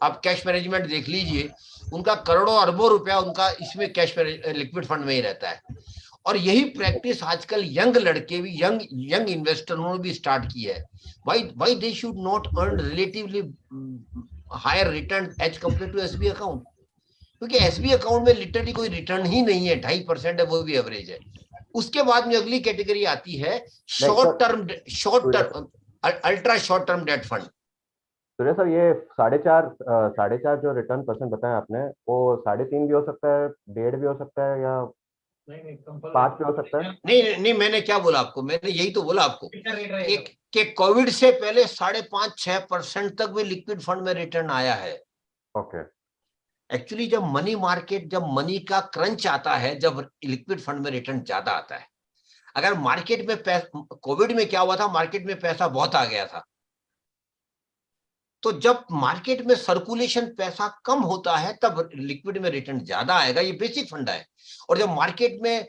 आप कैश मैनेजमेंट देख लीजिए, उनका करोड़ों अरबों रुपया उनका इसमें कैश लिक्विड फंड में ही रहता है। और यही प्रैक्टिस आजकल यंग लड़के भी, यंग इन्वेस्टरों ने भी स्टार्ट की है. Why they should not earn relatively higher return as compared to SB account? क्योंकि SB अकाउंट में लिटरली कोई रिटर्न ही नहीं है, 2.5% है, वो भी एवरेज है. उसके बाद में अगली कैटेगरी आती है short term ultra short term debt fund. Surya sir, ये 4.5 जो रिटर्न परसेंट बताया आपने, वो 3.5 भी हो सकता है, 1.5 भी हो सकता है, या 5 भी हो सकता है? नहीं, मैंने क्या बोला आपको, मैंने यही तो बोला आपको कि कोविड से पहले 5.5-6% तक भी लिक्विड फंड में रिटर्न आया है. ओके. एक्चुअली जब मनी का क्रंच आता है, जब लिक्विड फंड में रिटर्न ज्यादा आता है. अगर मार्केट में कोविड में क्या हुआ था, मार्केट में पैसा बहुत आ गया था. तो जब मार्केट में सर्कुलेशन पैसा कम होता है तब लिक्विड में रिटर्न ज्यादा आएगा, ये बेसिक फंडा है. और जब मार्केट में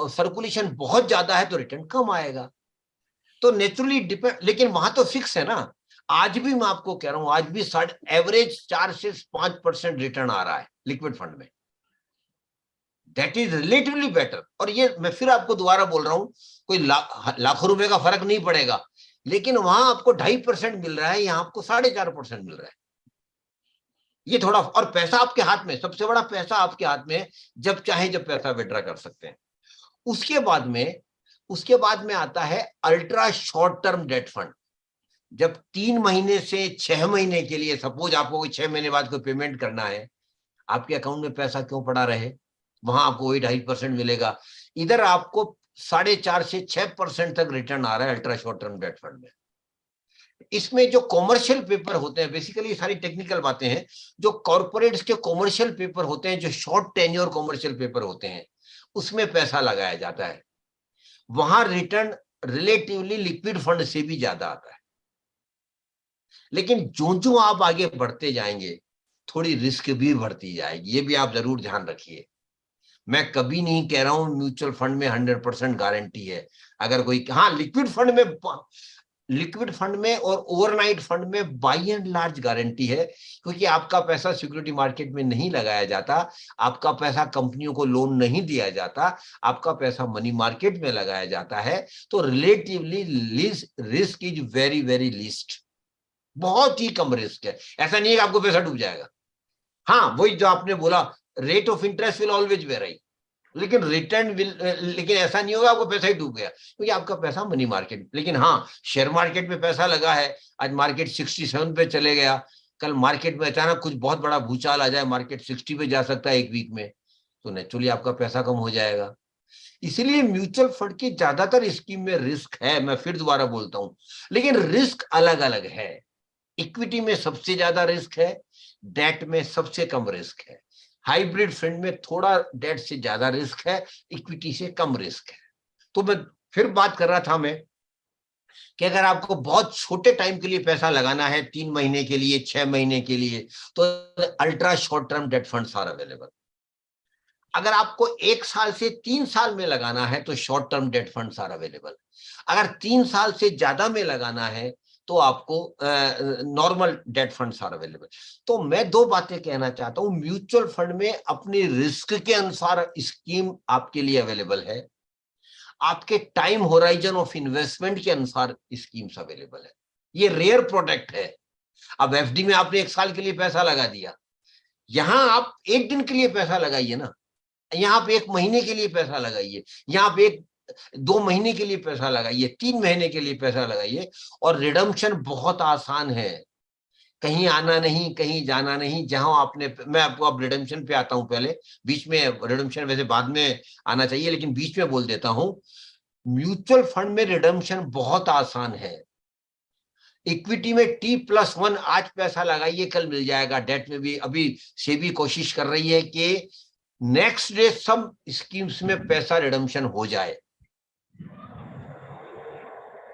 सर्कुलेशन बहुत ज्यादा है तो रिटर्न कम आएगा. तो नेचुरली डिपेंड, लेकिन वहां तो फिक्स है ना. आज भी मैं आपको कह रहा हूं, आज भी एवरेज 4 से 5% रिटर्न आ रहा है लिक्विड फंड में. That is relatively better. और ये मैं फिर आपको दोबारा बोल रहा हूं, कोई लाखों रुपए का फर्क नहीं पड़ेगा, लेकिन वहां आपको 2.5% मिल रहा है, यहां आपको 4.5% मिल रहा है. ये थोड़ा, और पैसा आपके हाथ में, सबसे बड़ा पैसा आपके हाथ में, जब चाहे जब पैसा विड्रॉ कर सकते हैं. उसके बाद में आता है ultra short term debt fund. जब 3 महीने से 6 महीने के लिए, सपोज आपको कोई 6 महीने बाद कोई पेमेंट करना है, आपके अकाउंट में पैसा क्यों पड़ा रहे, वहां आपको वही 2.5% मिलेगा. इधर आपको 4.5 से 6% तक रिटर्न आ रहा है ultra short term debt fund में. इसमें जो कॉमर्शियल पेपर होते हैं, बेसिकली सारी टेक्निकल बातें हैं, जो कॉर्पोरेट्स के कॉमर्शियल पेपर होते हैं, जो शॉर्ट टेन्योर कॉमर्शियल पेपर होते हैं, उसमें पैसा लगाया जाता है. वहां रिटर्न रिलेटिवली लिक्विड फंड से भी ज्यादा आता है. लेकिन जो आप आगे बढ़ते जाएंगे, थोड़ी रिस्क भी बढ़ती जाएगी. ये भी आप जरूर ध्यान रखिए. मैं कभी नहीं कह रहा हूं म्यूचुअल फंड में 100% गारंटी है. अगर कोई, हाँ, लिक्विड फंड में और ओवरनाइट फंड में बाय एंड लार्ज गारंटी है, क्योंकि आपका पैसा सिक्योरिटी मार्केट में नहीं लगाया जाता, आपका पैसा कंपनियों को लोन नहीं दिया जाता, आपका पैसा मनी मार्केट में लगाया जाता है. तो relatively risk is very very least. बहुत ही कम रिस्क है. ऐसा नहीं है कि आपको पैसा डूब जाएगा. हाँ, वही जो आपने बोला, rate of interest will always very, लेकिन रिटर्न विल, लेकिन ऐसा नहीं होगा आपको पैसा ही डूब गया, क्योंकि आपका पैसा मनी मार्केट. लेकिन हाँ, शेयर मार्केट में पैसा लगा है, आज मार्केट 67 पे चले गया, कल मार्केट में अचानक कुछ बहुत बड़ा भूचाल आ जाए, मार्केट 60 पे जा सकता है एक वीक में, तो नेचुरली आपका पैसा कम हो जाएगा. इसीलिए म्यूचुअल फंड की ज्यादातर स्कीम में रिस्क है, मैं फिर दोबारा बोलता हूं, लेकिन रिस्क अलग अलग है. इक्विटी में सबसे ज्यादा रिस्क है, डेट में सबसे कम रिस्क है. हाइब्रिड फंड में थोड़ा डेट से ज्यादा रिस्क है, इक्विटी से कम रिस्क है. तो मैं फिर बात कर रहा था मैं कि अगर आपको बहुत छोटे टाइम के लिए पैसा लगाना है, 3 महीने के लिए, 6 महीने के लिए, तो ultra short term debt funds are available. अगर आपको 1 साल से 3 साल में लगाना है तो short term debt funds are available. अगर 3 साल से ज्यादा में लगाना है तो आपको normal debt funds are available. तो मैं 2 बातें कहना चाहता हूं. म्यूचुअल फंड में अपनी रिस्क के अनुसार स्कीम आपके लिए अवेलेबल है, आपके टाइम होराइजन ऑफ इन्वेस्टमेंट के अनुसार स्कीम्स अवेलेबल है. ये रेयर प्रोडक्ट है. अब एफडी में आपने 1 साल के लिए पैसा लगा दिया, यहां आप 1 दिन के लिए पैसा लगाइए ना, यहाँ पे 1 महीने के लिए पैसा लगाइए, यहाँ पे 2 महीने के लिए पैसा लगाइए, 3 महीने के लिए पैसा लगाइए, और रिडम्पशन बहुत आसान है. कहीं आना नहीं, कहीं जाना नहीं. जहां आपने, मैं आपको अब रिडम्पशन पे आता हूं, पहले बीच में, रिडम्पशन वैसे बाद में आना चाहिए, लेकिन बीच में बोल देता हूं. म्यूचुअल फंड में रिडम्पशन बहुत आसान है. इक्विटी में T+1 आज पैसा लगाइए, कल मिल जाएगा. डेट में भी अभी सेबी कोशिश कर रही है कि नेक्स्ट डे सब स्कीम्स में पैसा रिडम्पशन हो जाए.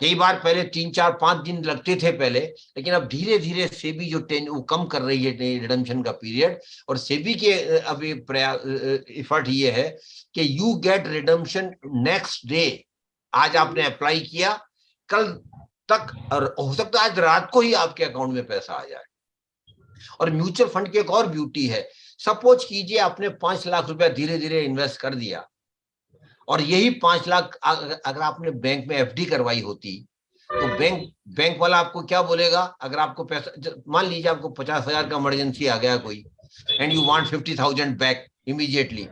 कई बार पहले 3, 4, 5 दिन लगते थे पहले, लेकिन अब धीरे धीरे सेबी जो वो कम कर रही है रिडम्पशन का पीरियड. और सेबी के अभी प्रयास, एफर्ट ये है कि you get redemption next day. आज आपने अप्लाई किया, कल तक, और हो सकता है आज रात को ही आपके अकाउंट में पैसा आ जाए. और म्यूचुअल फंड की एक और ब्यूटी है. सपोज कीजिए आपने 5 लाख रुपया धीरे धीरे इन्वेस्ट कर दिया, और यही 5 लाख अगर आपने बैंक में एफडी करवाई होती तो बैंक वाला आपको क्या बोलेगा? अगर आपको पैसा, मान लीजिए आपको 50,000 का इमरजेंसी आ गया कोई, and you want 50,000 back immediately,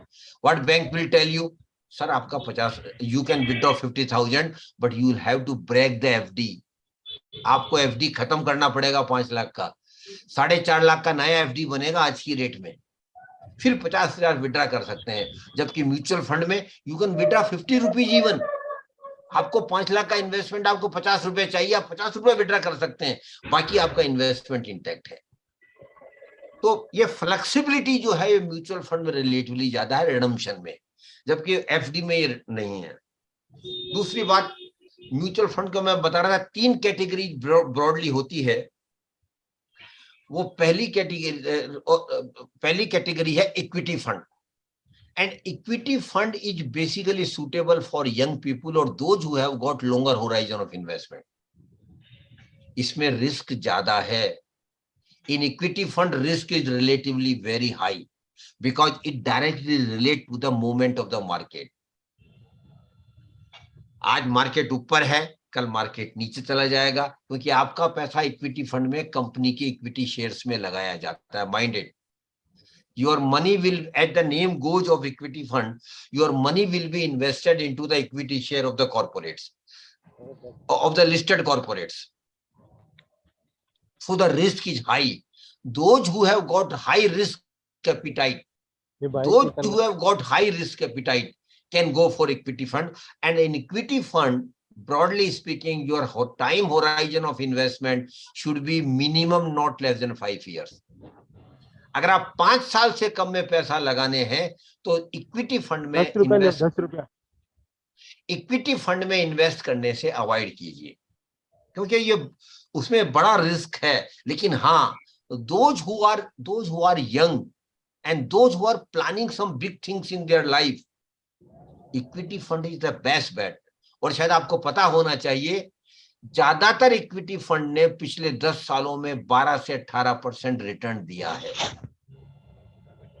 what bank will tell you? Sir आपका 50, you can withdraw 50,000 but you will have to break the FD. आपको एफडी खत्म करना पड़ेगा 5 लाख का, 4.5 लाख का नया एफडी बनेगा आज की रेट में, फिर 50,000 विड्रा कर सकते हैं। जबकि म्यूचुअल फंड में you can withdraw 50 rupees even. आपको 5 लाख का इन्वेस्टमेंट, आपको 50 रुपए चाहिए, आप 50 रुपए विड्रा कर सकते हैं, बाकी आपका इन्वेस्टमेंट इंटैक्ट है। तो ये फ्लेक्सिबिलिटी जो है ये म्यूचुअल फंड में रिलेटिवली ज्यादा है रिडम्पशन में, जबकि एफडी में ये नहीं है। दूसरी बात, म्यूचुअल फंड को मैं बता रहा था 3 कैटेगरी ब्रॉडली होती है। वो पहली कैटेगरी है equity fund, and equity fund is basically suitable for young people or those who have got longer horizon of investment. इसमें रिस्क ज्यादा है। In equity fund, risk is relatively very high because it directly relates to the movement of the market. आज market ऊपर है, कल market नीचे चला जाएगा, क्योंकि आपका पैसा इक्विटी फंड में कंपनी के इक्विटी शेयर्स में लगाया जाता है। Minded, your money will, at the name goes of equity fund, your money will be invested into the equity share of the corporates, of the listed corporates. So the risk is high. Those who have got high risk appetite, those who have got high risk appetite can go for equity fund. And in equity fund, broadly speaking, your time horizon of investment should be minimum not less than 5 years. अगर आप 5 साल से कम में पैसा लगाने हैं तो equity fund में 10 रुपया इक्विटी फंड में इन्वेस्ट करने से अवॉइड कीजिए, क्योंकि ये उसमें बड़ा रिस्क है। लेकिन हाँ, those who are young and those who are planning some big things in their life, equity fund is the best bet. और शायद आपको पता होना चाहिए, ज्यादातर इक्विटी फंड ने पिछले 10 सालों में 12 से 18% रिटर्न दिया है।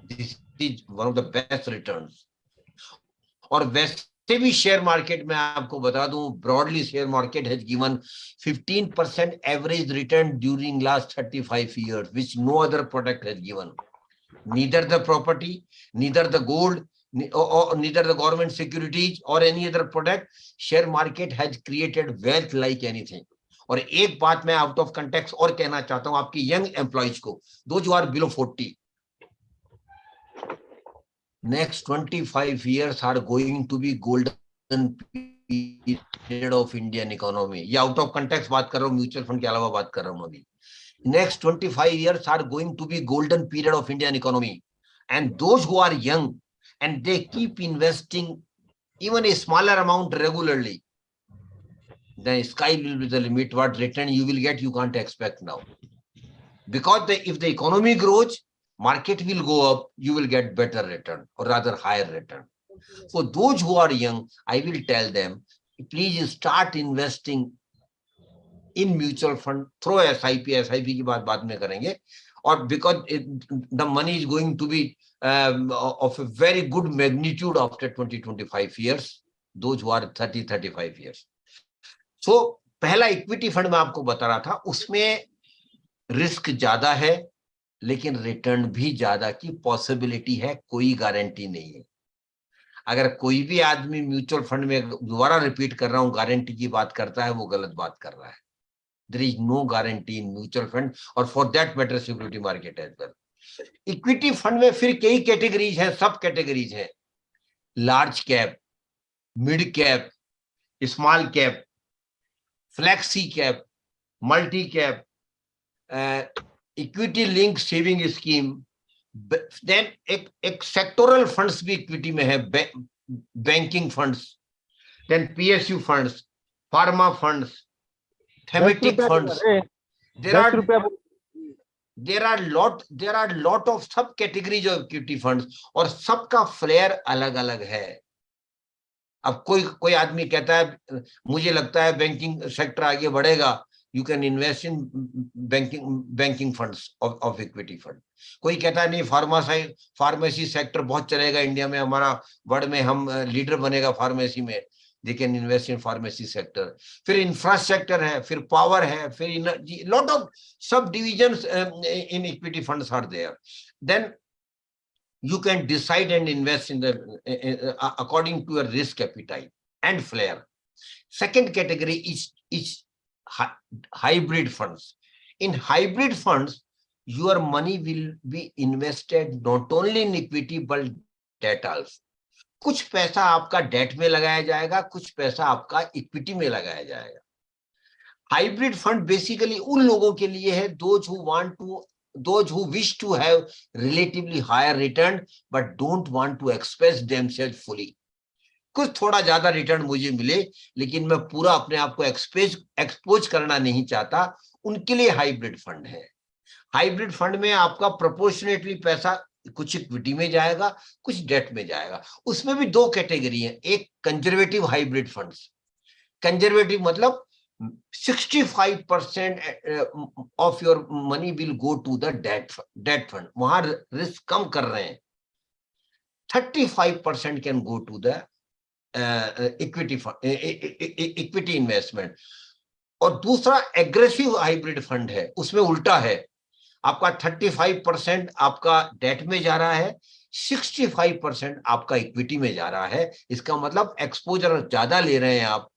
This is one of the best returns. और वैसे भी शेयर मार्केट में आपको बता दूं, broadly share market has given 15% average return during last 35 years, which no other product has given. Neither the property, neither the gold, or neither the government securities or any other product. Share market has created wealth like anything. और एक बात मैं out of context और कहना चाहता हूं आपकी young employees को, दो जो are below 40, next 25 years are going to be golden period of Indian economy. ये आउट ऑफ कंटेक्स्ट बात कर रहा हूँ, म्यूचुअल फंड के अलावा बात कर रहा हूँ अभी। Next 25 years are going to be golden period of Indian economy, and those who are young and they keep investing even a smaller amount regularly, then sky will be the limit. What return you will get, you can't expect now, because if the economy grows, market will go up, you will get better return, or rather higher return. For those who are young, I will tell them, please start investing in mutual fund through SIP की बात बाद में करेंगे, और because the money is going to be of a very good magnitude after 20-25 years, those who are 30-35 years. So पहला equity fund में आपको बता रहा था, उसमें रिस्क ज्यादा है लेकिन रिटर्न भी ज्यादा की पॉसिबिलिटी है, कोई गारंटी नहीं है। अगर कोई भी आदमी म्यूचुअल फंड में, दोबारा रिपीट कर रहा हूं, गारंटी की बात करता है, वो गलत बात कर रहा है। There is no guarantee in mutual fund, or for that matter security market as well. Equity fund में फिर कई कैटेगरीज हैं, सब कैटेगरीज हैं। Large cap, mid cap, small cap, flexi cap, multi cap, equity link saving scheme, then एक sectoral funds भी equity में है, banking funds, then PSU funds, pharma funds, thematic funds. There are lot of sub categories of equity funds, और सबका flare अलग अलग है। अब कोई आदमी कहता है मुझे लगता है बैंकिंग सेक्टर आगे बढ़ेगा, you can invest in banking funds of equity fund. कोई कहता है नहीं फार्मेसी सेक्टर बहुत चलेगा इंडिया में, हमारा वर्ल्ड में हम लीडर बनेगा फार्मेसी में, they can invest in pharmacy sector. फिर इंफ्रास्ट्रक्चर है, फिर पावर है, फिर energy, lot of sub divisions in equity funds are there. Then you can decide and invest in the according to your risk appetite and flair. Second category is hybrid funds. In hybrid funds, your money will be invested not only in equity but debt also. कुछ पैसा आपका date में लगाया जाएगा, कुछ पैसा आपका equity में लगाया जाएगा. हाइब्रिड फंड बेसिकली उन लोगों के लिए है those who wish to have relatively higher return but don't want to express themselves fully. कुछ थोड़ा ज्यादा रिटर्न मुझे मिले लेकिन मैं पूरा अपने आप को एक्सपोज करना नहीं चाहता, उनके लिए हाइब्रिड फंड है. हाइब्रिड फंड में आपका प्रोपोर्शनेटली पैसा कुछ इक्विटी में जाएगा, कुछ डेट में जाएगा. उसमें भी दो कैटेगरी है. एक कंजर्वेटिव हाइब्रिड फंड्स. कंजर्वेटिव मतलब 65% of your money will go to the debt fund. वहां रिस्क कम कर रहे हैं. 35% can go to the equity investment. और दूसरा एग्रेसिव हाइब्रिड फंड है, उसमें उल्टा है. आपका 35% आपका डेट में जा रहा है, 65% आपका इक्विटी में जा रहा है. इसका मतलब एक्सपोजर ज्यादा ले रहे हैं आप,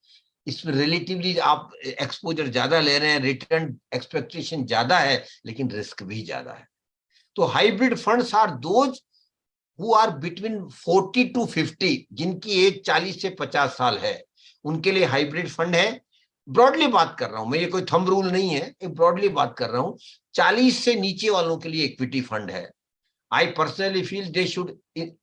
इसमें रिलेटिवली आप एक्सपोजर ज्यादा ले रहे हैं, रिटर्न एक्सपेक्टेशन ज्यादा है लेकिन रिस्क भी ज्यादा है. तो hybrid funds are those who are between 40 to 50, जिनकी एज 40 से 50 साल है, उनके लिए हाइब्रिड फंड है. ब्रॉडली बात कर रहा हूं मैं, ये कोई थंब रूल नहीं है, एक ब्रॉडली बात कर रहा हूं. 40 से नीचे वालों के लिए इक्विटी फंड है. I personally feel they should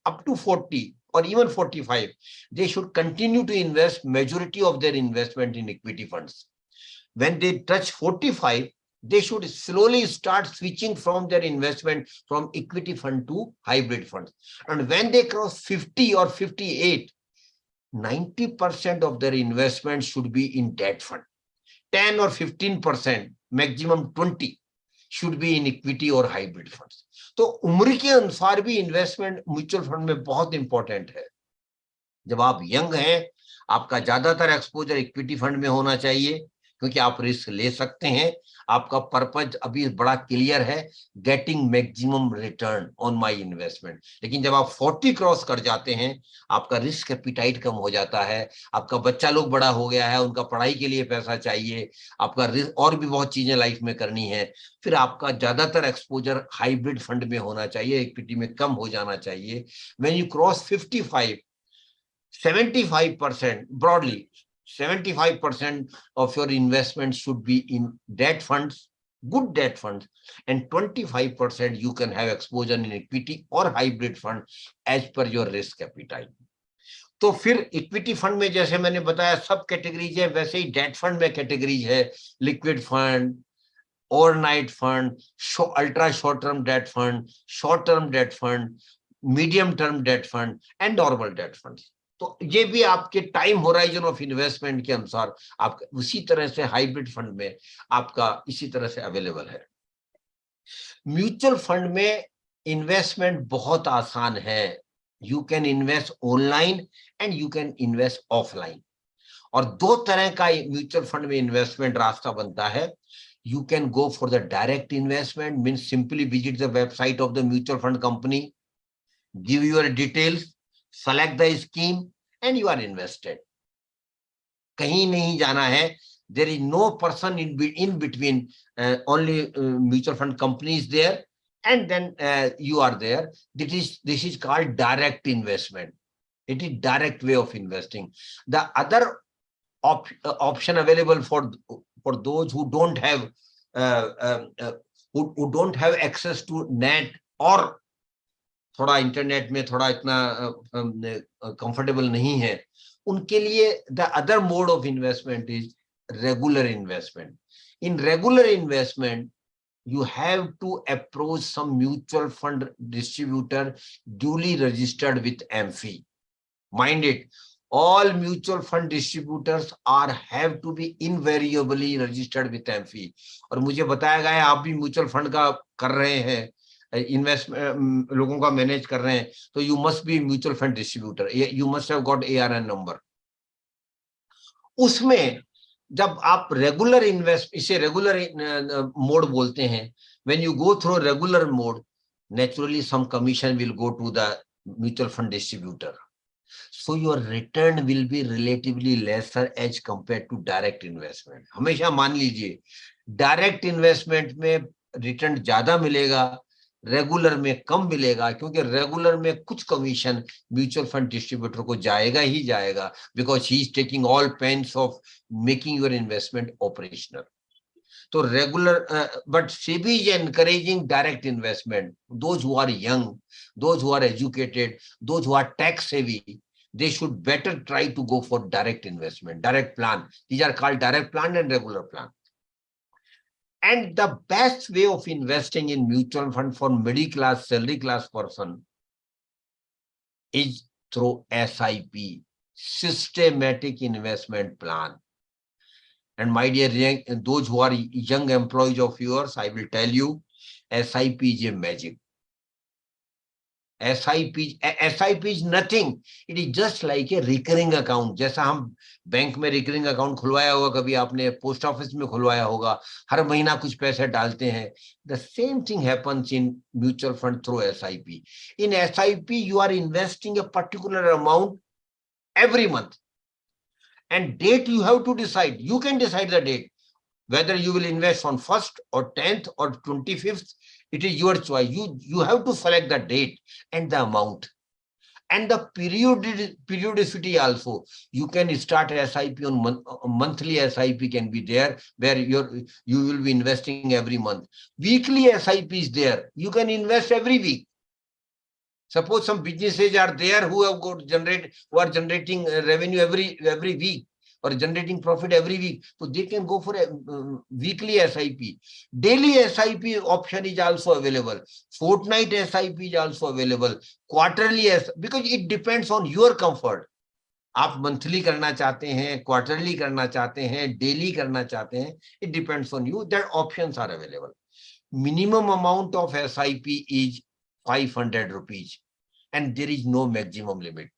up to 40 or even 45, they should continue to invest majority of their investment in equity funds. When they touch 45, they should slowly start switching from their investment from equity fund to hybrid funds. And when they cross 50 or 58, 90% of their investment should be in debt fund. 10 or 15%, maximum 20, should be in equity or hybrid funds. तो उम्र के अनुसार भी investment mutual fund में बहुत important है. जब आप यंग हैं, आपका ज्यादातर एक्सपोजर इक्विटी फंड में होना चाहिए क्योंकि आप रिस्क ले सकते हैं. आपका पर्पज अभी बड़ा क्लियर है, getting maximum return on my investment. लेकिन जब आप 40 क्रॉस कर जाते हैं, आपका रिस्क एपिटाइट कम हो जाता है, आपका बच्चा लोग बड़ा हो गया है, उनका पढ़ाई के लिए पैसा चाहिए, आपका और भी बहुत चीजें लाइफ में करनी है. फिर आपका ज्यादातर एक्सपोजर हाइब्रिड फंड में होना चाहिए, इक्विटी में कम हो जाना चाहिए. When you cross 55, 75%, broadly 75% of your investment should be in debt funds, good debt funds, and 25% you can have exposure in equity or hybrid fund as per your risk appetite. तो फिर equity fund में जैसे मैंने बताया सब categories है, वैसे ही डेट फंड में कैटेगरीज है. Liquid fund, overnight fund, ultra short term debt fund, short term debt fund, medium term debt fund and normal debt fund. तो ये भी आपके टाइम होराइजन ऑफ इन्वेस्टमेंट के अनुसार आप उसी तरह से हाइब्रिड फंड में आपका इसी तरह से अवेलेबल है. म्यूचुअल फंड में इन्वेस्टमेंट बहुत आसान है. You can invest online and you can invest offline. और दो तरह का म्यूचुअल फंड में इन्वेस्टमेंट रास्ता बनता है. You can go for the direct investment, means simply visit the website of the mutual fund company, give your details, select the scheme, and you are invested. कहीं नहीं जाना है. There is no person in between, only mutual fund companies there, and then you are there. This is called direct investment. It is direct way of investing. The other option available for those who don't have who don't have access to net or थोड़ा internet में थोड़ा इतना comfortable नहीं है, उनके लिए the other mode of investment is regular investment. In regular investment you have to approach some mutual fund distributor duly registered with AMFI. Mind it, all mutual fund distributors have to be invariably registered with AMFI. और मुझे बताया गया है आप भी mutual fund का कर रहे हैं, इन्वेस्टमेंट लोगों का मैनेज कर रहे हैं, तो you must be mutual fund distributor, you must have got ARN number. उसमें जब आप रेगुलर इन्वेस्ट, इसे रेगुलर मोड बोलते हैं, when you go through regular mode, naturally some commission will go to the mutual fund distributor, so your return will be relatively lesser as compared to direct investment. हमेशा मान लीजिए direct investment में return ज्यादा मिलेगा, regular में कम मिलेगा, क्योंकि regular में कुछ कमीशन म्यूचुअल फंड डिस्ट्रीब्यूटर को जाएगा ही जाएगा, because he is taking all pains of making your investment operational. तो regular, but SEBI is encouraging direct investment. Those who are young, those who are educated, those who are tax savvy, they should better try to go for direct investment, direct plan. These are called direct plan and regular plan. And the best way of investing in mutual fund for middle class, salary class person is through SIP, systematic investment plan. And my dear, those who are young employees of yours, I will tell you, SIP is a magic. SIP is nothing. It is just like a recurring account. जैसा हम bank में recurring account खुलवाया होगा, कभी आपने post office में खुलवाया होगा, हर महीना कुछ पैसे डालते हैं. The same thing happens in mutual fund through SIP. In SIP, you are investing a particular amount every month. And date you have to decide. You can decide the date, whether you will invest on 1st or 10th or 25th. It is your choice. You have to select the date and the amount. And the periodicity also. You can start SIP on monthly SIP can be there, where you will be investing every month. Weekly SIP is there. You can invest every week. Suppose some businesses are there who are generating revenue every week or generating profit every week, so they can go for a weekly SIP. Daily SIP option is also available. Fortnight SIP is also available. Quarterly because it depends on your comfort. आप monthly करना चाहते हैं, quarterly करना चाहते हैं, daily करना चाहते हैं, it depends on you. That options are available. Minimum amount of SIP is 500 rupees and there is no maximum limit.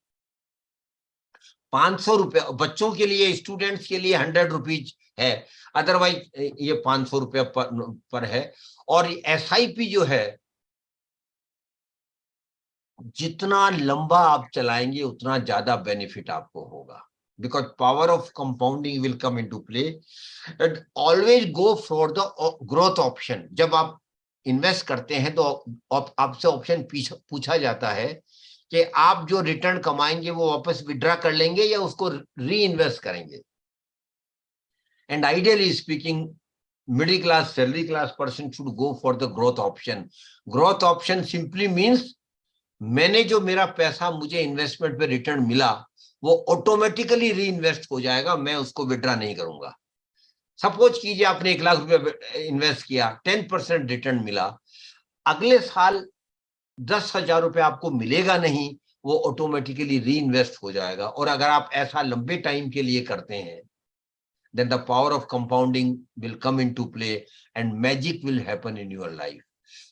500 रुपया बच्चों के लिए, स्टूडेंट्स के लिए 100 रुपीज है, अदरवाइज ये 500 रुपया पर है. और SIP जो है, जितना लंबा आप चलाएंगे उतना ज्यादा बेनिफिट आपको होगा, because power of compounding will come into play. And always go for the growth option. जब आप इन्वेस्ट करते हैं तो आपसे ऑप्शन पूछा जाता है कि आप जो रिटर्न कमाएंगे वो वापस विड्रॉ कर लेंगे या उसको री इन्वेस्ट करेंगे. And ideally speaking, middle class, salary class person should go for the growth option. Growth option simply means मैंने जो मेरा पैसा मुझे इन्वेस्टमेंट पे रिटर्न मिला वो ऑटोमेटिकली री इन्वेस्ट हो जाएगा, मैं उसको विड्रॉ नहीं करूंगा. सपोज कीजिए आपने 1 लाख रुपया इन्वेस्ट किया, 10% रिटर्न मिला, अगले साल 10,000 रुपये आपको मिलेगा नहीं, वो ऑटोमेटिकली री इन्वेस्ट हो जाएगा. और अगर आप ऐसा लंबे टाइम के लिए करते हैं, then the power of compounding will come into play and magic will happen in your life.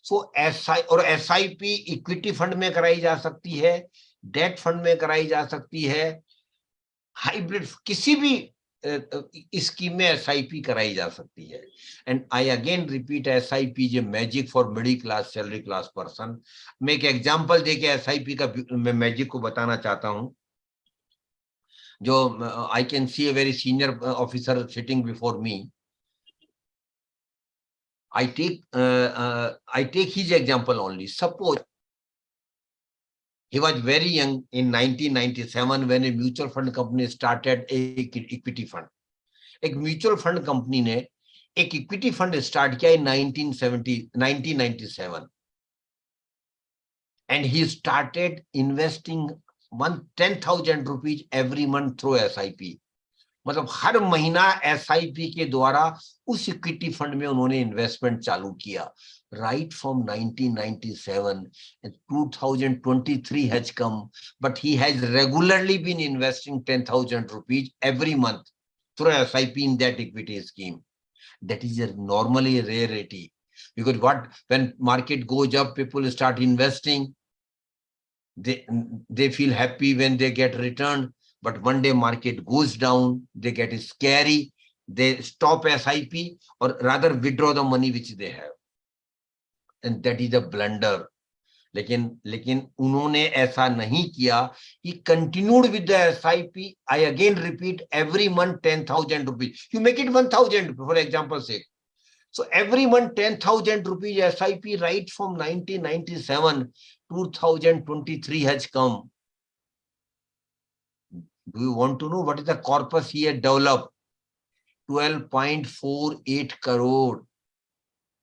So SIP equity fund में कराई जा सकती है, डेट फंड में कराई जा सकती है, हाइब्रिड किसी भी स्कीम में SIP कराई जा सकती है. And I again repeat, SIP is a magic for middle class, salary class person. मैं एक एग्जांपल देके SIP का मैं मैजिक को बताना चाहता हूं. जो I can see a very senior officer sitting before me. I take his example only. Suppose he was very young in 1997 when a mutual fund company started a equity fund. एक mutual fund company ने एक equity fund start किया in 1997 and he started investing 10,000 rupees every month through SIP. मतलब हर महीना SIP के द्वारा उस equity fund में उन्होंने इन्वेस्टमेंट चालू किया. right from 1997, and 2023 has come, but he has regularly been investing 10,000 rupees every month through SIP in that equity scheme. That is normally a rarity, because when market goes up, people start investing. They feel happy when they get return, but one day market goes down, they get scary, they stop SIP or rather withdraw the money which they have. And that is a blunder. लेकिन उन्होंने ऐसा नहीं किया. He continued with the SIP. I again repeat, every month 10,000 rupees. You make it 1,000 for example's sake. So every month 10,000 rupees SIP right from 1997, 2023 has come. Do you want to know what is the corpus he had developed? 12.48 crore.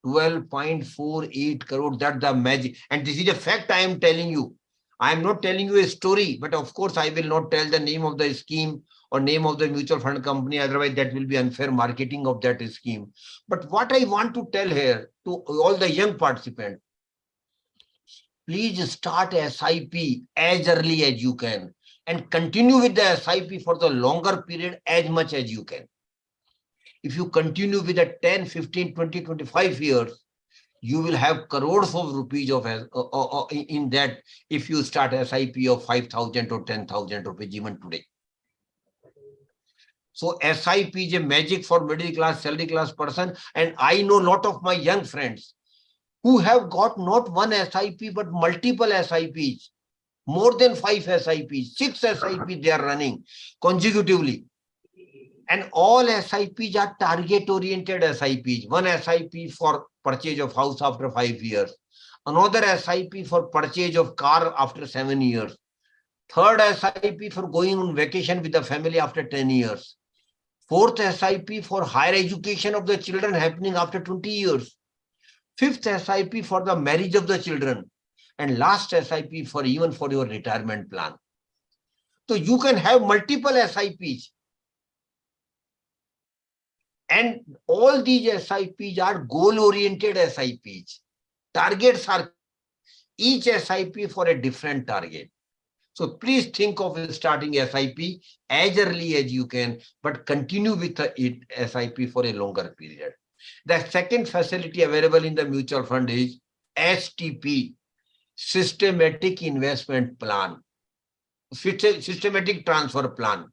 12.48 crore. That's the magic. And this is a fact I am telling you. I am not telling you a story, but of course I will not tell the name of the scheme or name of the mutual fund company. Otherwise that will be unfair marketing of that scheme. But what I want to tell here to all the young participants, please start SIP as early as you can and continue with the SIP for the longer period as much as you can. If you continue with the 10, 15, 20, 25 years, you will have crores of rupees of in that if you start SIP of 5,000 or 10,000 rupees even today. So SIP is a magic for middle class, salary class person. And I know a lot of my young friends who have got not one SIP, but multiple SIPs, more than 5 SIPs, 6 SIPs they are running consecutively. And all SIPs are target-oriented SIPs. One SIP for purchase of house after 5 years. Another SIP for purchase of car after 7 years. Third SIP for going on vacation with the family after 10 years. Fourth SIP for higher education of the children happening after 20 years. Fifth SIP for the marriage of the children. And last SIP for even for your retirement plan. So you can have multiple SIPs. And all these SIPs are goal-oriented SIPs. Targets are each SIP for a different target. So please think of starting SIP as early as you can, but continue with the SIP for a longer period. The second facility available in the mutual fund is STP, Systematic Investment Plan, Systematic Transfer Plan.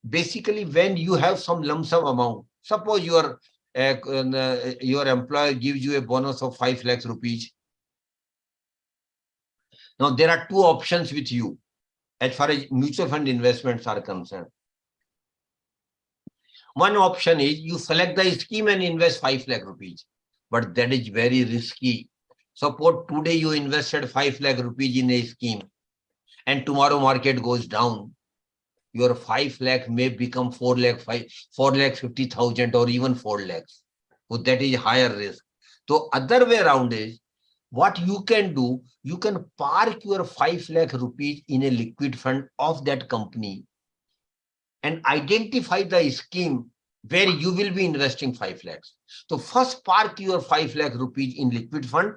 Basically, when you have some lump sum amount, suppose your employer gives you a bonus of 5 lakhs rupees. Now, there are two options with you as far as mutual fund investments are concerned. One option is you select the scheme and invest 5 lakh rupees, but that is very risky. Suppose today you invested 5 lakh rupees in a scheme and tomorrow market goes down. Your 5 lakh may become 4 lakh 50,000 or even 4 lakhs. So that is higher risk. So other way around is what you can do, you can park your 5 lakh rupees in a liquid fund of that company and identify the scheme where you will be investing 5 lakhs. So first park your 5 lakh rupees in liquid fund,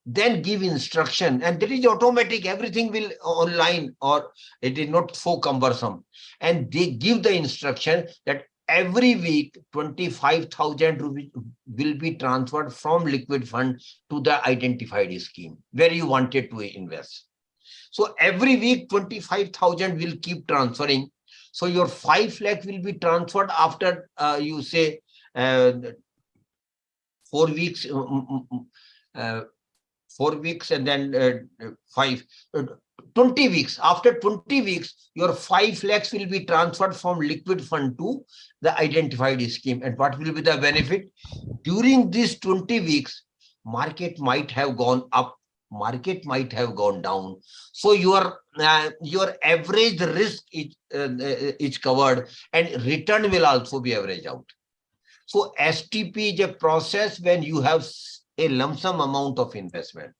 then give instruction, and that is automatic. Everything will online, or it is not so cumbersome. And they give the instruction that every week 25,000 rupees will be transferred from liquid fund to the identified scheme where you wanted to invest. So every week 25,000 will keep transferring. So your 5 lakh will be transferred after you say 4 weeks. 4 weeks and then 20 weeks. After 20 weeks, your 5 lakhs will be transferred from liquid fund to the identified scheme. And what will be the benefit? During these 20 weeks, market might have gone up, market might have gone down. So your average risk is covered and return will also be averaged out. So STP is a process when you have a lump sum amount of investment.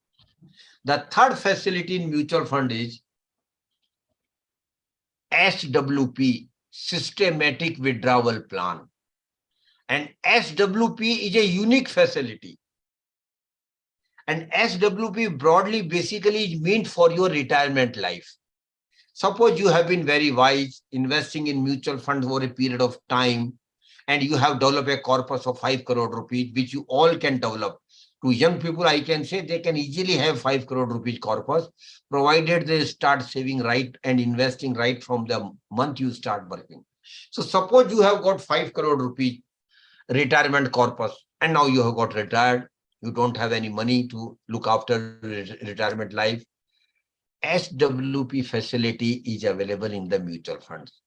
The third facility in mutual fund is SWP, Systematic Withdrawal Plan. And SWP is a unique facility. And SWP broadly basically is meant for your retirement life. Suppose you have been very wise investing in mutual funds over a period of time, and you have developed a corpus of 5 crore rupees, which you all can develop. To young people, I can say they can easily have 5 crore rupees corpus, provided they start saving right and investing right from the month you start working. So suppose you have got 5 crore rupees retirement corpus, and now you have got retired. You don't have any money to look after retirement life. SWP facility is available in the mutual funds.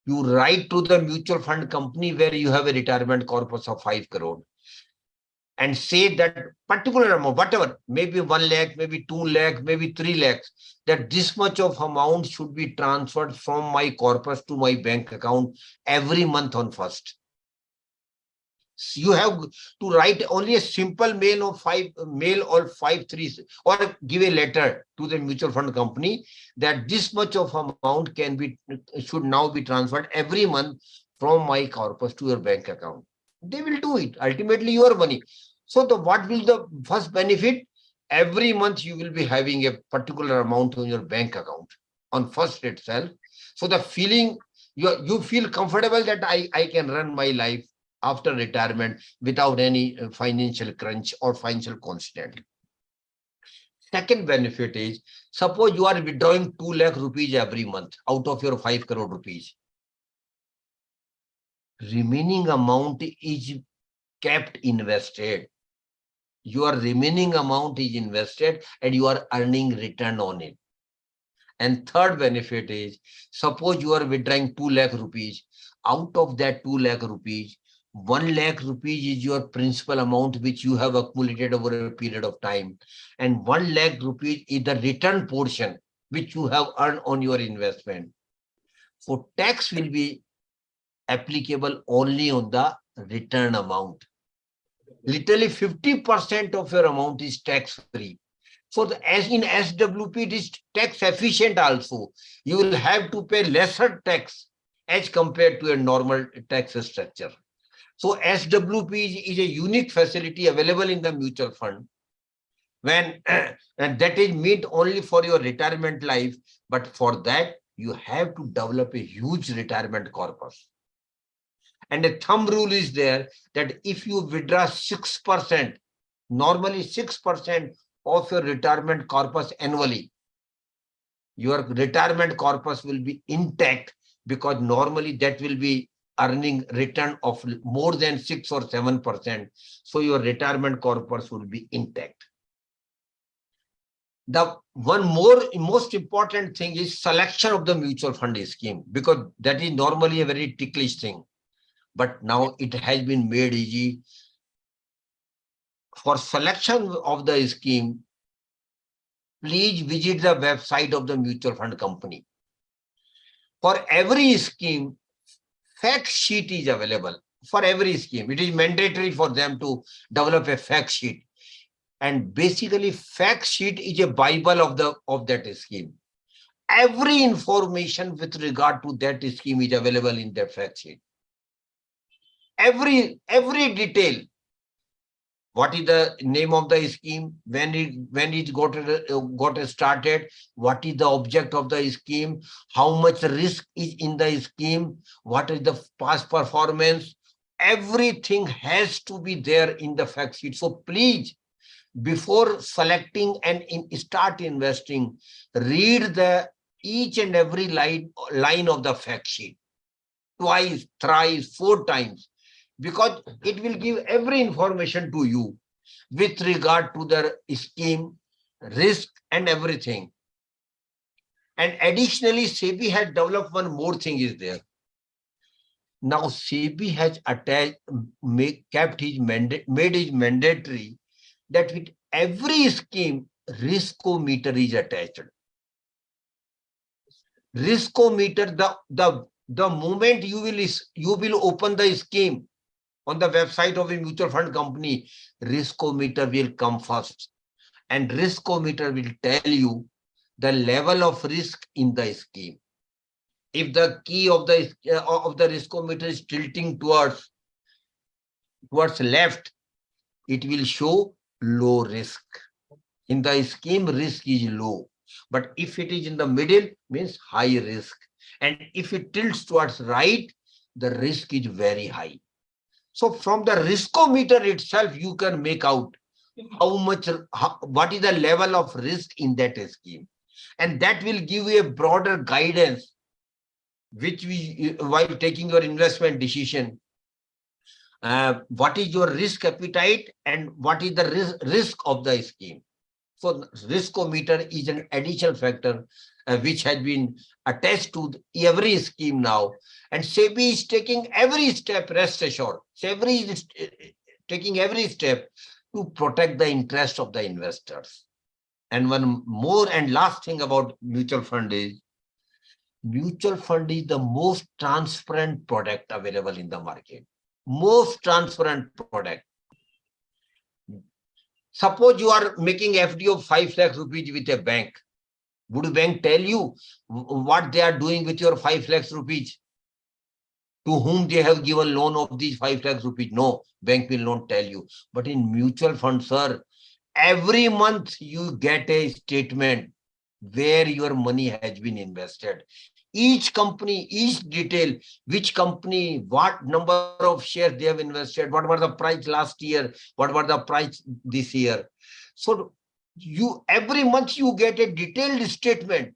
You write to the mutual fund company where you have a retirement corpus of 5 crore and say that particular amount, whatever, maybe 1 lakh, maybe 2 lakh, maybe 3 lakhs, that this much of amount should be transferred from my corpus to my bank account every month on 1st. You have to write only a simple mail or 5-3, or give a letter to the mutual fund company that this much of amount should now be transferred every month from my corpus to your bank account. They will do it. Ultimately, your money. So what will the first benefit? Every month you will be having a particular amount on your bank account on 1st itself. So the feeling you feel comfortable that I can run my life after retirement without any financial crunch or financial constraint. Second benefit is, suppose you are withdrawing 2 lakh rupees every month out of your 5 crore rupees. Remaining amount is kept invested. Your remaining amount is invested and you are earning return on it. And third benefit is, suppose you are withdrawing 2 lakh rupees. Out of that 2 lakh rupees, 1 lakh rupees is your principal amount which you have accumulated over a period of time. And 1 lakh rupees is the return portion which you have earned on your investment. So tax will be applicable only on the return amount. Literally 50% of your amount is tax-free. So as in SWP, it is tax efficient also. You will have to pay lesser tax as compared to a normal tax structure. So SWP is a unique facility available in the mutual fund and that is meant only for your retirement life. But for that, you have to develop a huge retirement corpus. And a thumb rule is there that if you withdraw 6%, normally 6% of your retirement corpus annually, your retirement corpus will be intact, because normally that will be earning return of more than 6 or 7%. So your retirement corpus will be intact. The most important thing is selection of the mutual fund scheme, because that is normally a very ticklish thing. But now it has been made easy. For selection of the scheme, please visit the website of the mutual fund company. For every scheme, fact sheet is available. For every scheme, it is mandatory for them to develop a fact sheet. And basically, fact sheet is a Bible of that scheme. Every information with regard to that scheme is available in that fact sheet. Every detail. What is the name of the scheme? When it got started? What is the object of the scheme? How much risk is in the scheme? What is the past performance? Everything has to be there in the fact sheet. So please, before selecting and start investing, read each and every line of the fact sheet twice, thrice, 4 times. Because it will give every information to you with regard to the scheme, risk, and everything. And additionally, SEBI has developed one more thing is there. Now, SEBI has made it mandatory that with every scheme, riskometer is attached. Riskometer, the moment you will open the scheme on the website of a mutual fund company, riskometer will come first. And riskometer will tell you the level of risk in the scheme. If the key of the riskometer is tilting towards left, it will show low risk. In the scheme, risk is low. But if it is in the middle, means high risk. And if it tilts towards right, the risk is very high. So from the riskometer itself, you can make out what is the level of risk in that scheme. And that will give you a broader guidance, which while taking your investment decision, what is your risk appetite and what is the risk of the scheme. So riskometer is an additional factor which has been attached to every scheme now. And SEBI is taking every step, rest assured. SEBI is taking every step to protect the interest of the investors. And one more and last thing about mutual fund is the most transparent product available in the market. Most transparent product. Suppose you are making FD of 5 lakh rupees with a bank. Would bank tell you what they are doing with your 5 lakhs rupees? To whom they have given loan of these 5 lakhs rupees? No, bank will not tell you. But in mutual fund, sir, every month you get a statement where your money has been invested. Each company, each detail, which company, what number of shares they have invested, what were the price last year, what were the price this year. So every month you get a detailed statement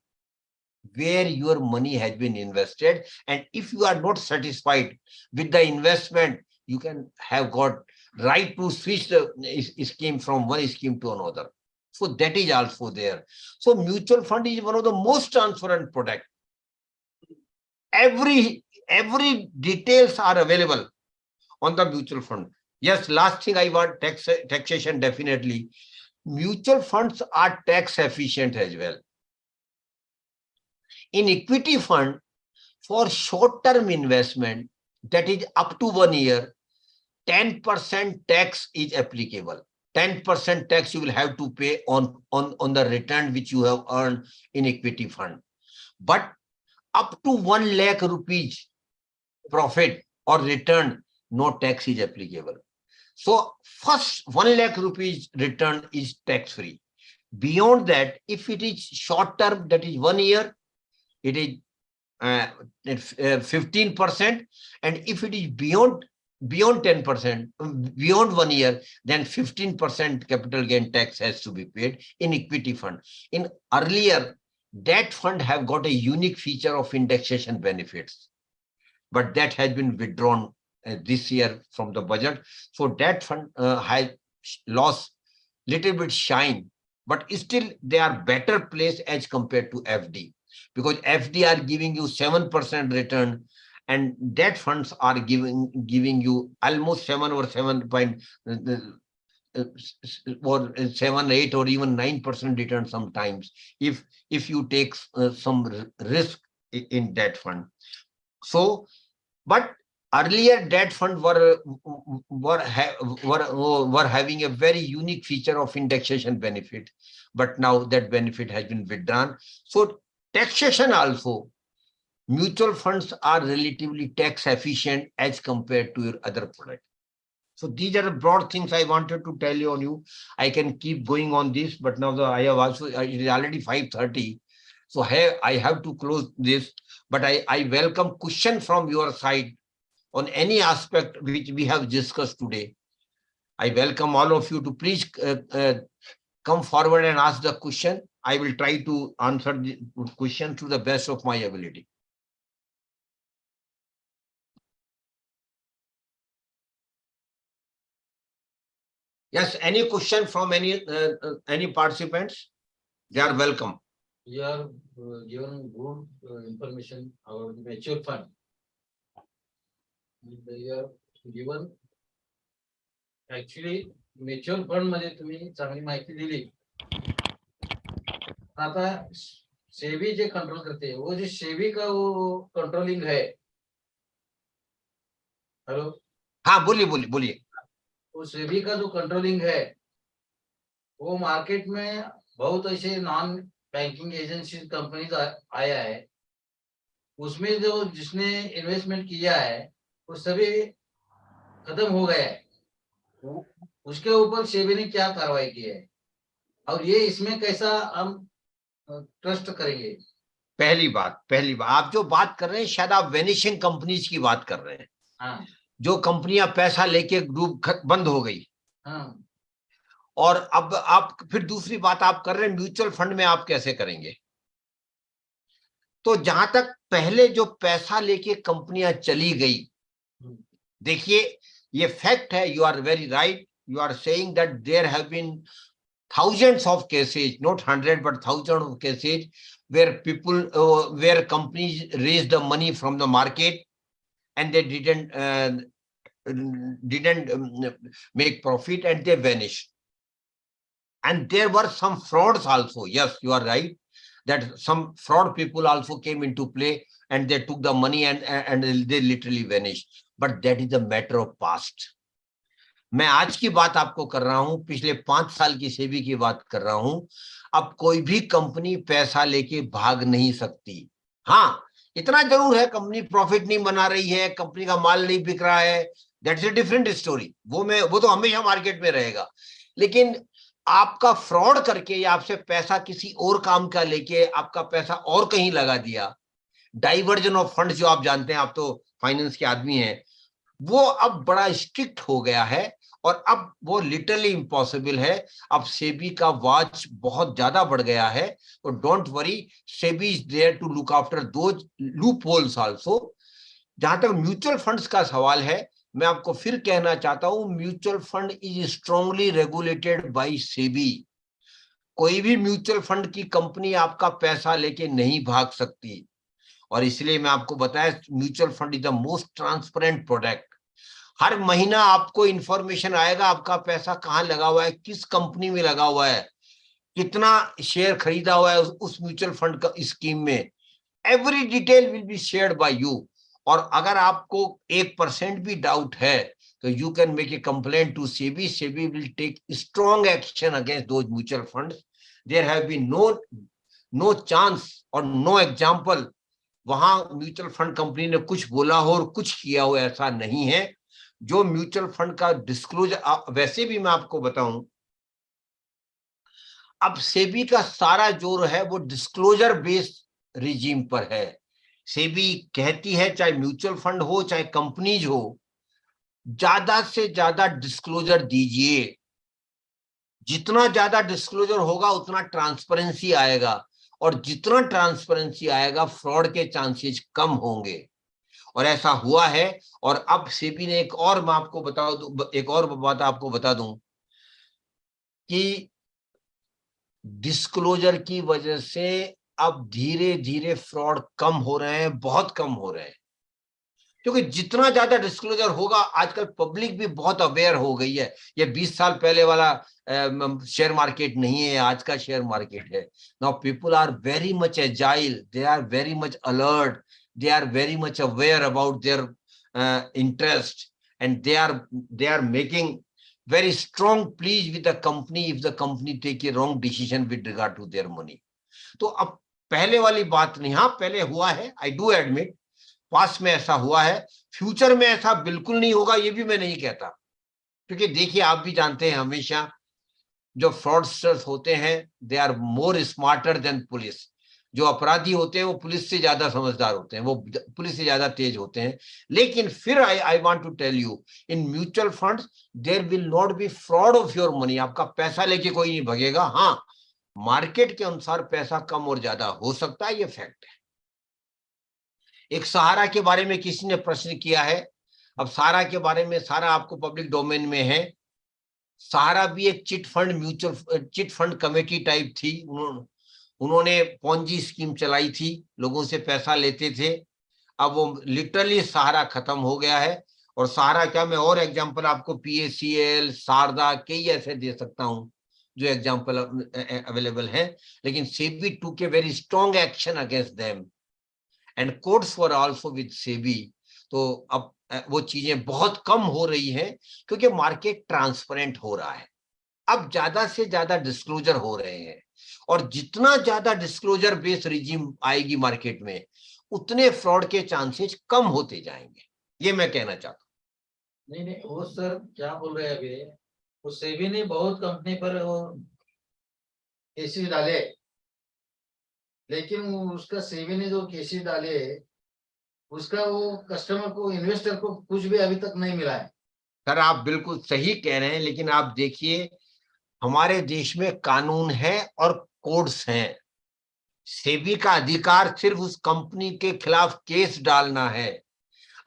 where your money has been invested. And if you are not satisfied with the investment, you can have got right to switch the scheme from one scheme to another. So that is also there. So mutual fund is one of the most transparent product. Every details are available on the mutual fund. Yes, last thing I want, taxation definitely. Mutual funds are tax efficient as well. In equity fund, for short-term investment, that is up to 1 year, 10% tax is applicable. 10% tax you will have to pay on the return which you have earned in equity fund. But up to 1 lakh rupees profit or return, no tax is applicable. So first 1 lakh rupees return is tax-free. Beyond that, if it is short term, that is 1 year, it is 15%. And if it is beyond 10%, beyond 1 year, then 15% capital gain tax has to be paid in equity fund. In earlier, that fund have got a unique feature of indexation benefits, but that has been withdrawn this year from the budget. So that fund has lost little bit shine, but still they are better placed as compared to FD, because FD are giving you 7% return, and debt funds are giving you almost 7 or 7 or 7, 8 or even 9% return sometimes if you take some risk in debt fund. So, but earlier debt fund were having a very unique feature of indexation benefit, but now that benefit has been withdrawn. So taxation also, mutual funds are relatively tax efficient as compared to your other product. So these are the broad things I wanted to tell you on you. I can keep going on this, but now I have also, it is already 5:30. So I have to close this, but I welcome question from your side on any aspect which we have discussed today. I welcome all of you to please come forward and ask the question. I will try to answer the question to the best of my ability. Yes, any question from any participants? They are welcome. You are given good information about the mutual fund. You are given actually mutual fund मध्ये तुम्ही चांगली माहिती दिली. आता सेबी जे control करते हैं, वो जो सेबी का वो कंट्रोलिंग है. हेलो, हाँ बोलिए. वो सेबी का जो कंट्रोलिंग है, वो मार्केट में बहुत ऐसे नॉन बैंकिंग एजेंसी कंपनीज आया है. उसमें जो जिसने इन्वेस्टमेंट किया है वो सभी खत्म हो गया है. उसके ऊपर सेबी ने क्या कार्रवाई की है और ये इसमें कैसा हम ट्रस्ट करेंगे? पहली बात आप जो बात कर रहे हैं शायद आप वेनिशिंग कंपनीज की बात कर रहे हैं। हाँ जो कंपनियां पैसा लेके डूब बंद हो गई। हाँ। और अब आप फिर दूसरी बात आप कर रहे हैं म्यूचुअल फंड में आप कैसे करेंगे। तो जहां तक पहले जो पैसा लेके कंपनियां चली गई, देखिए ये फैक्ट है, you are very right, you are saying that there have been thousands of cases, not 100 but thousands of cases where people where companies raised the money from the market and they didn't make profit and they vanished. And there were some frauds also. Yes, you are right that some fraud people also came into play and they took the money and they literally vanished. But that is a matter of past. मैं आज की बात आपको कर रहा हूं, पिछले 5 साल की सेबी की बात कर रहा हूं। अब कोई भी कंपनी पैसा लेके भाग नहीं सकती। हाँ, इतना जरूर है कंपनी प्रॉफिट नहीं बना रही है, कंपनी का माल नहीं बिक रहा है, दैट्स ए डिफरेंट स्टोरी। वो तो हमेशा मार्केट में रहेगा। लेकिन आपका फ्रॉड करके या आपसे पैसा किसी और काम का लेके आपका पैसा और कहीं लगा दिया, डाइवर्जन ऑफ फंड्स जो आप जानते हैं, आप तो फाइनेंस के आदमी हैं, वो अब बड़ा स्ट्रिक्ट हो गया है और अब वो लिटरली इम्पॉसिबल है। अब सेबी का वॉच बहुत ज्यादा बढ़ गया है। तो don't worry, SEBI is there to look after those loopholes also. जहां तक म्यूचुअल फंड्स का सवाल है, मैं आपको फिर कहना चाहता हूं, mutual fund is strongly regulated by SEBI. कोई भी म्यूचुअल फंड की कंपनी आपका पैसा लेके नहीं भाग सकती। और इसलिए मैं आपको बताया, mutual fund is the most transparent product. हर महीना आपको इंफॉर्मेशन आएगा आपका पैसा कहाँ लगा हुआ है, किस कंपनी में लगा हुआ है, कितना शेयर खरीदा हुआ है उस म्यूचुअल फंड का स्कीम में। Every detail will be shared by you. और अगर आपको 1% भी डाउट है तो you can make a complaint to SEBI. SEBI will take strong action against those mutual fund. There have been no chance और नो एग्जांपल वहां म्यूचुअल फंड कंपनी ने कुछ बोला हो और कुछ किया हो, ऐसा नहीं है। जो म्यूचुअल फंड का डिस्क्लोजर, वैसे भी मैं आपको बताऊं, अब सेबी का सारा जोर है वो डिस्क्लोजर बेस्ड रिजीम पर है। सेबी कहती है चाहे म्यूचुअल फंड हो चाहे कंपनीज हो, ज्यादा से ज्यादा डिस्क्लोजर दीजिए। जितना ज्यादा डिस्क्लोजर होगा उतना ट्रांसपेरेंसी आएगा, और जितना ट्रांसपेरेंसी आएगा फ्रॉड के चांसेस कम होंगे। और ऐसा हुआ है। और अब सेबी ने एक और मैं आपको एक और बात आपको बता दूं कि डिस्क्लोजर की वजह से अब धीरे धीरे फ्रॉड कम हो रहे हैं, बहुत कम हो रहे हैं। क्योंकि जितना ज्यादा डिस्क्लोजर होगा, आजकल पब्लिक भी बहुत अवेयर हो गई है। ये 20 साल पहले वाला शेयर मार्केट नहीं है, आज का शेयर मार्केट है। Now people are very much agile, they are very much alert, they are very much aware about their interest, and they are making very strong pleas with the company if the company take a wrong decision with regard to their money. तो अब पहले वाली बात नहीं, हाँ पहले हुआ है, आई डू एडमिट, पास्ट में ऐसा हुआ है, फ्यूचर में ऐसा बिल्कुल नहीं होगा ये भी मैं नहीं कहता। क्योंकि देखिए आप भी जानते हैं, हमेशा जो फ्रॉडस्टर्स होते हैं they are more smarter than police. जो अपराधी होते हैं वो पुलिस से ज्यादा समझदार होते हैं, वो पुलिस से ज्यादा तेज होते हैं। लेकिन फिर I want to tell you, in mutual funds there will not be fraud of your money. आपका पैसा लेके कोई नहीं भगेगा। हाँ, मार्केट के अनुसार पैसा कम और ज्यादा हो सकता है, ये फैक्ट है। एक सहारा के बारे में किसी ने प्रश्न किया है। अब सहारा के बारे में सारा आपको पब्लिक डोमेन में है। सहारा भी एक चिट फंड कमेटी टाइप थी। उन्होंने पॉन्जी स्कीम चलाई थी, लोगों से पैसा लेते थे। अब वो लिटरली सहारा खत्म हो गया है। और सहारा क्या, मैं और एग्जांपल आपको PACL, शारदा कई ऐसे दे सकता हूं जो एग्जांपल अवेलेबल है। लेकिन सेबी टूक a very strong action against them and courts were also with SEBI. तो अब वो चीजें बहुत कम हो रही हैं क्योंकि मार्केट ट्रांसपेरेंट हो रहा है। अब ज्यादा से ज्यादा डिस्क्लोजर हो रहे हैं, और जितना ज्यादा डिस्क्लोजर बेस्ड रिजीम आएगी मार्केट में, उतने फ्रॉड के चांसेस कम होते जाएंगे। ये मैं कहना चाहता हूँ। नहीं वो सर क्या बोल रहे हैं अभी, वो सेबी ने बहुत कंपनी पर वो केसेस डाले, लेकिन उसका सेबी ने जो केसेस डाले उसका वो कस्टमर को, इन्वेस्टर को कुछ भी अभी तक नहीं मिला है। सर आप बिल्कुल सही कह रहे हैं, लेकिन आप देखिए हमारे देश में कानून है और कोड्स हैं। सेबी का अधिकार सिर्फ उस कंपनी के खिलाफ केस डालना है।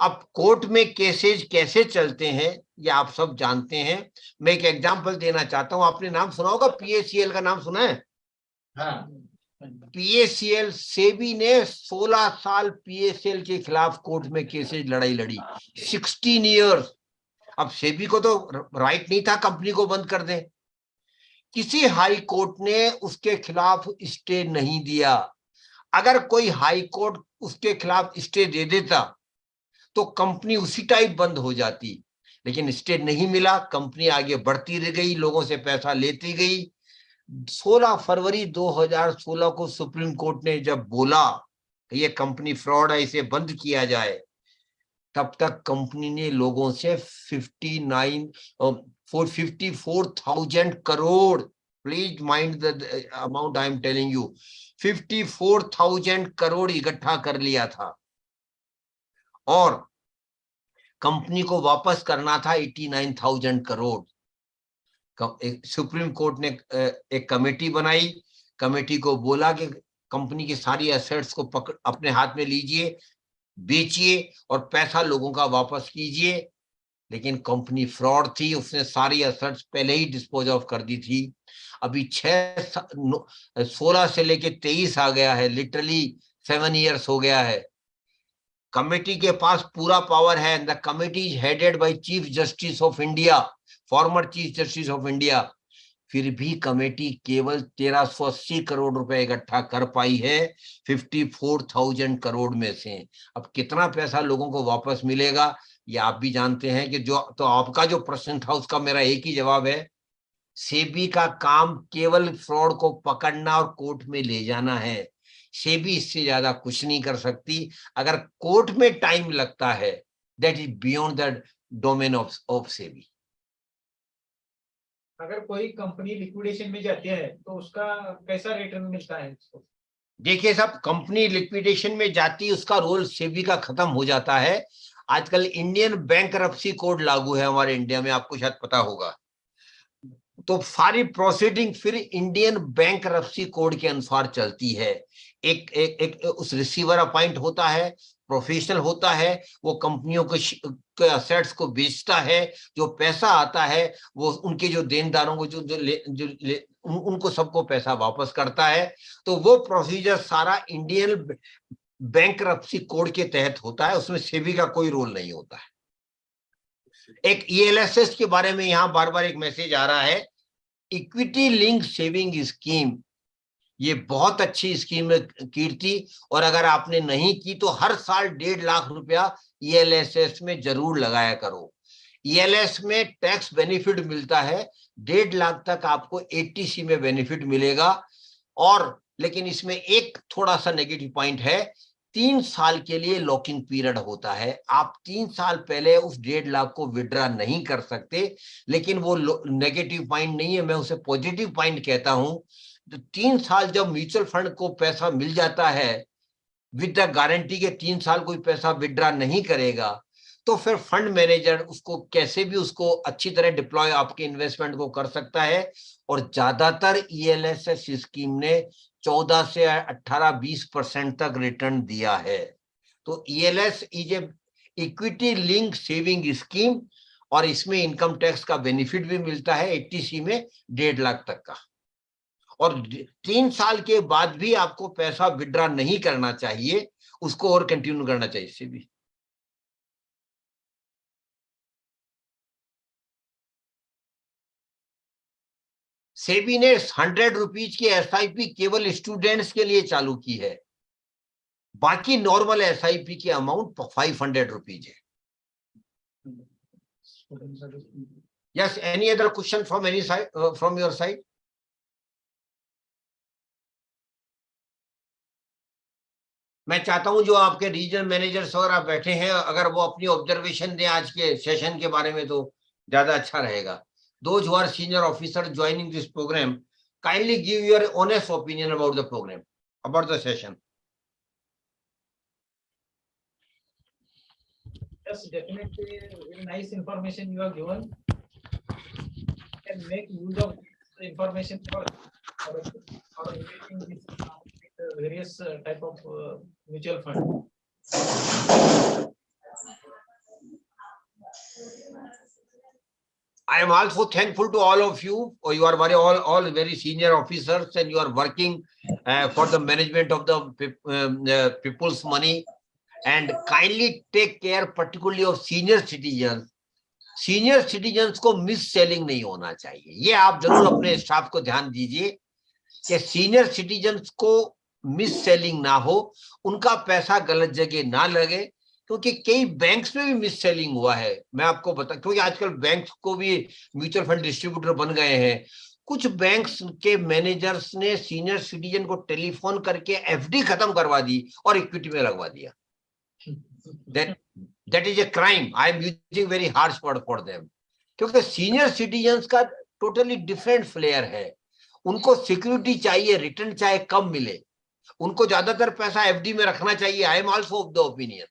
अब कोर्ट में केसेज कैसे चलते हैं ये आप सब जानते हैं। मैं एक एग्जांपल देना चाहता हूं। आपने नाम सुना होगा, पीएसीएल का नाम सुना है? हाँ, पीएसीएल, सेबी ने 16 साल पीएसीएल के खिलाफ कोर्ट में केसेज लड़ी 16 इयर्स। अब सेबी को तो राइट नहीं था कंपनी को बंद कर दे, किसी हाई कोर्ट ने उसके खिलाफ स्टे नहीं दिया। अगर कोई हाई कोर्ट उसके खिलाफ स्टे दे देता तो कंपनी उसी टाइप बंद हो जाती, लेकिन स्टे नहीं मिला, कंपनी आगे बढ़ती रह गई, लोगों से पैसा लेती गई। 16 फरवरी 2016 को सुप्रीम कोर्ट ने जब बोला कि ये कंपनी फ्रॉड है, इसे बंद किया जाए, तब तक कंपनी ने लोगों से 54,000 crore, please mind the amount I am telling you, 54,000 crore इकट्ठा कर लिया था और कंपनी को वापस करना था 89,000 करोड़। सुप्रीम कोर्ट ने एक कमेटी बनाई, कमेटी को बोला कि कंपनी की सारी एसेट्स को अपने हाथ में लीजिए, बेचिए और पैसा लोगों का वापस कीजिए। लेकिन कंपनी फ्रॉड थी, उसने सारी एसेट्स पहले ही डिस्पोज ऑफ कर दी थी। अभी 16 से लेके 23 आ गया है, लिटरली 7 इयर्स हो गया है। कमेटी के पास पूरा पावर है। The committee is headed by chief justice of India, former chief justice of India. फिर भी कमेटी केवल 1380 करोड़ रुपए इकट्ठा कर पाई है 54,000 करोड़ में से। अब कितना पैसा लोगों को वापस मिलेगा ये आप भी जानते हैं कि जो, तो आपका जो प्रश्न था उसका मेरा एक ही जवाब है, सेबी का काम केवल फ्रॉड को पकड़ना और कोर्ट में ले जाना है। सेबी इससे ज्यादा कुछ नहीं कर सकती। अगर कोर्ट में टाइम लगता है, that is beyond the domain of SEBI. अगर कोई कंपनी लिक्विडेशन में जाती है तो उसका कैसा रिटर्न मिलता है उसको? देखिए साहब, कंपनी लिक्विडेशन में जाती है, उसका रोल सेबी का खत्म हो जाता है। आजकल इंडियन बैंकरप्सी कोड लागू है हमारे इंडिया में, आपको शायद पता होगा। तो सारी प्रोसीडिंग फिर इंडियन बैंकरप्सी कोड के अनुसार चलती है। एक उस रिसीवर अपॉइंट होता है, प्रोफेशनल होता है, वो कंपनियों के असेट्स को बेचता है, जो पैसा आता है वो उनके जो देनदारों को उनको सबको पैसा वापस करता है। तो वो प्रोसीजर सारा इंडियन बैंकरप्सी कोड के तहत होता है, उसमें सेबी का कोई रोल नहीं होता है। एक ईएलएसएस के बारे में यहाँ बार बार एक मैसेज आ रहा है, इक्विटी लिंक सेविंग स्कीम, ये बहुत अच्छी स्कीम है कीर्ति, और अगर आपने नहीं की तो हर साल 1.5 लाख रुपया ईएलएसएस में जरूर लगाया करो। ईएलएस में टैक्स बेनिफिट मिलता है, 1.5 लाख तक आपको एटीसी में बेनिफिट मिलेगा। और लेकिन इसमें एक थोड़ा सा नेगेटिव पॉइंट है, 3 साल के लिए लॉकिंग पीरियड होता है। आप 3 साल पहले उस 1.5 लाख को विड्रा नहीं कर सकते, लेकिन वो नेगेटिव पॉइंट नहीं है, मैं उसे पॉजिटिव पॉइंट कहता हूं। तो 3 साल जब म्यूचुअल फंड को पैसा मिल जाता है विद द गारंटी के 3 साल कोई पैसा विड्रा नहीं करेगा, तो फिर फंड मैनेजर उसको कैसे भी उसको अच्छी तरह डिप्लॉय आपके इन्वेस्टमेंट को कर सकता है। और ज्यादातर ईएलएसएस स्कीम ने 14 से 18-20% तक रिटर्न दिया है। तो ELS is a equity link saving scheme, और इसमें इनकम टैक्स का बेनिफिट भी मिलता है एटीसी में 1.5 लाख तक का। और 3 साल के बाद भी आपको पैसा विड्रा नहीं करना चाहिए, उसको और कंटिन्यू करना चाहिए। इससे भी सेबी ने 100 रुपीज की एसआईपी केवल स्टूडेंट्स के लिए चालू की है, बाकी नॉर्मल एसआईपी की अमाउंट 500 रुपीज है। Yes, any other question from any side, from your side? मैं चाहता हूं जो आपके रीजनल मैनेजर्स वगैरह बैठे हैं, अगर वो अपनी ऑब्जर्वेशन दें आज के सेशन के बारे में तो ज्यादा अच्छा रहेगा। those who are senior officers joining this program, kindly give your honest opinion about the program, about the session. Yes, definitely very nice information you have given. Can make use of the information for investing this with various type of mutual fund. I am also thankful to all of you. You are all very senior officers, and you are working for the management of the people's money. And kindly take care, particularly of senior citizens. Senior citizens को miss selling नहीं होना चाहिए. ये आप जरूर अपने staff को ध्यान दीजिए कि सीनियर सिटीजन्स को मिस सेलिंग ना हो, उनका पैसा गलत जगह ना लगे, क्योंकि कई बैंक्स में भी मिस सेलिंग हुआ है. मैं आपको बता, क्योंकि आजकल बैंक्स को भी म्यूचुअल फंड डिस्ट्रीब्यूटर बन गए हैं. कुछ बैंक्स के मैनेजर्स ने सीनियर सिटीजन को टेलीफोन करके एफडी खत्म करवा दी और इक्विटी में लगवा दिया. That is a crime. I am using very harsh word for them. क्योंकि सीनियर सिटीजन्स का टोटली डिफरेंट फ्लेयर है. उनको सिक्योरिटी चाहिए, रिटर्न चाहे कम मिले, उनको ज्यादातर पैसा एफडी में रखना चाहिए. I am also of the opinion.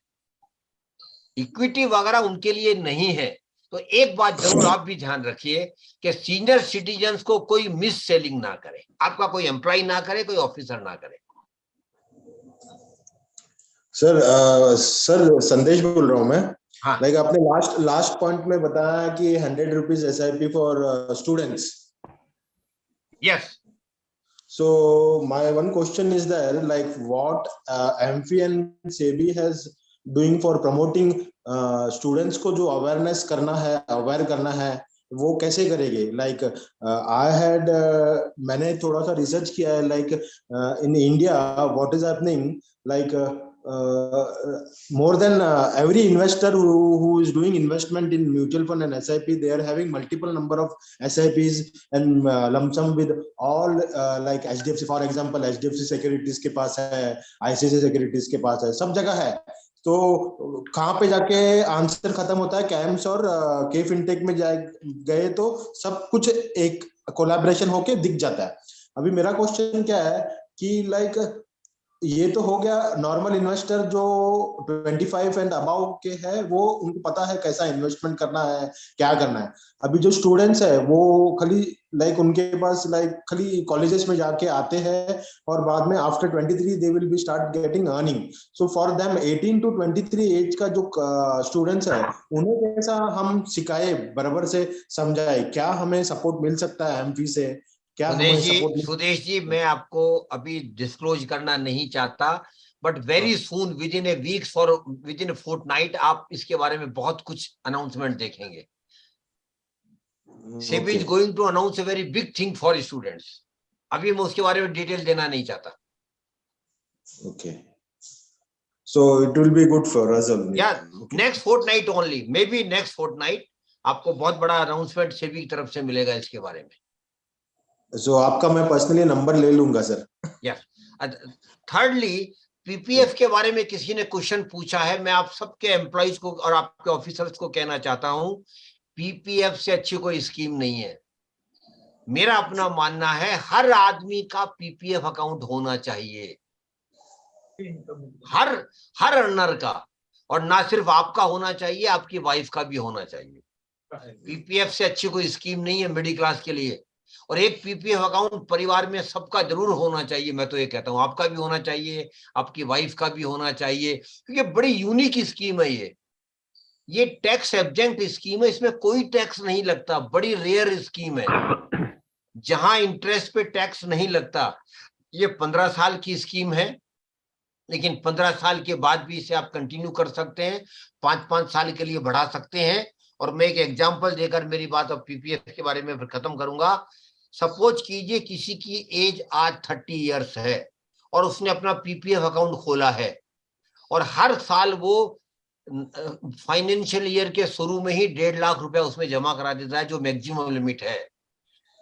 Equity वगैरह उनके लिए नहीं है. तो एक बात जरूर आप भी ध्यान रखिए कि सीनियर सिटीजन्स को कोई मिस सेलिंग ना करे, आपका कोई एम्प्लॉय ना करे, कोई ऑफिसर ना करे. सर संदेश बोल रहा हूँ मैं. हाँ. लाइक आपने लास्ट पॉइंट में बताया कि 100 rupees SIP for students. Yes. So my one question is there, like what AMFI and SEBI has doing for promoting students को जो awareness करना है, aware करना है, वो कैसे करेंगे? Like I had मैंने थोड़ा सा research किया है, like in India what is happening, like more than every investor who is doing investment in mutual fund and SIP, they are having multiple number of SIPs and lump sum with all like HDFC, for example, HDFC Securities के पास है, ICICI Securities के पास है, सब जगह है. तो कहाँ पे जाके आंसर खत्म होता है? कैम्स और के फिनटेक में गए तो सब कुछ एक कोलैबोरेशन होके दिख जाता है. अभी मेरा क्वेश्चन क्या है कि लाइक ये तो हो गया नॉर्मल इन्वेस्टर जो 25 एंड अबाव के है, वो उनको पता है कैसा इन्वेस्टमेंट करना है, क्या करना है. अभी जो स्टूडेंट्स है वो खाली लाइक उनके पास लाइक खाली कॉलेजेस में जाके आते हैं और बाद में after 23 they will be start getting earning. So for them 18 to 23 age का जो स्टूडेंट्स है उन्हें कैसा हम सिखाए, बराबर से समझाए? क्या हमें सपोर्ट मिल सकता है एमफी से? सुदेश जी, मैं आपको अभी डिस्क्लोज करना नहीं चाहता, but very soon within a weeks और विद इन ए फोर्टनाइट आप इसके बारे में बहुत कुछ अनाउंसमेंट देखेंगे. SEBI is going to announce a very big thing for students. अभी मैं उसके बारे में डिटेल देना नहीं चाहता. Okay, so it will be good for us only. या next fortnight only, maybe next fortnight आपको बहुत बड़ा अनाउंसमेंट सेबी की तरफ से मिलेगा इसके बारे में. So आपका मैं पर्सनली नंबर ले लूंगा सर. यस. थर्डली, पीपीएफ के बारे में किसी ने क्वेश्चन पूछा है. मैं आप सबके एम्प्लॉइज को और आपके ऑफिसर्स को कहना चाहता हूं, पीपीएफ से अच्छी कोई स्कीम नहीं है. मेरा अपना मानना है हर आदमी का पीपीएफ अकाउंट होना चाहिए, हर अर्नर का, और ना सिर्फ आपका होना चाहिए, आपकी वाइफ का भी होना चाहिए. पीपीएफ से अच्छी कोई स्कीम नहीं है मिडिल क्लास के लिए. और एक पीपीएफ अकाउंट परिवार में सबका जरूर होना चाहिए. मैं तो ये कहता हूं आपका भी होना चाहिए, आपकी वाइफ का भी होना चाहिए, क्योंकि बड़ी यूनिक स्कीम है ये टैक्स एब्जेंक्ट स्कीम है. इसमें कोई टैक्स नहीं लगता. बड़ी रेयर स्कीम है जहां इंटरेस्ट पे टैक्स नहीं लगता. ये 15 साल की स्कीम है, लेकिन 15 साल के बाद भी इसे आप कंटिन्यू कर सकते हैं, 5-5 साल के लिए बढ़ा सकते हैं. और मैं एक एग्जांपल देकर मेरी बात अब पीपीएफ के बारे में फिर खत्म करूंगा. सपोज कीजिए किसी की एज आज 30 इयर्स है और उसने अपना पीपीएफ अकाउंट खोला है और हर साल वो फाइनेंशियल ईयर के शुरू में ही 1.5 लाख रुपया उसमें जमा करा देता है, जो मैक्सिमम लिमिट है.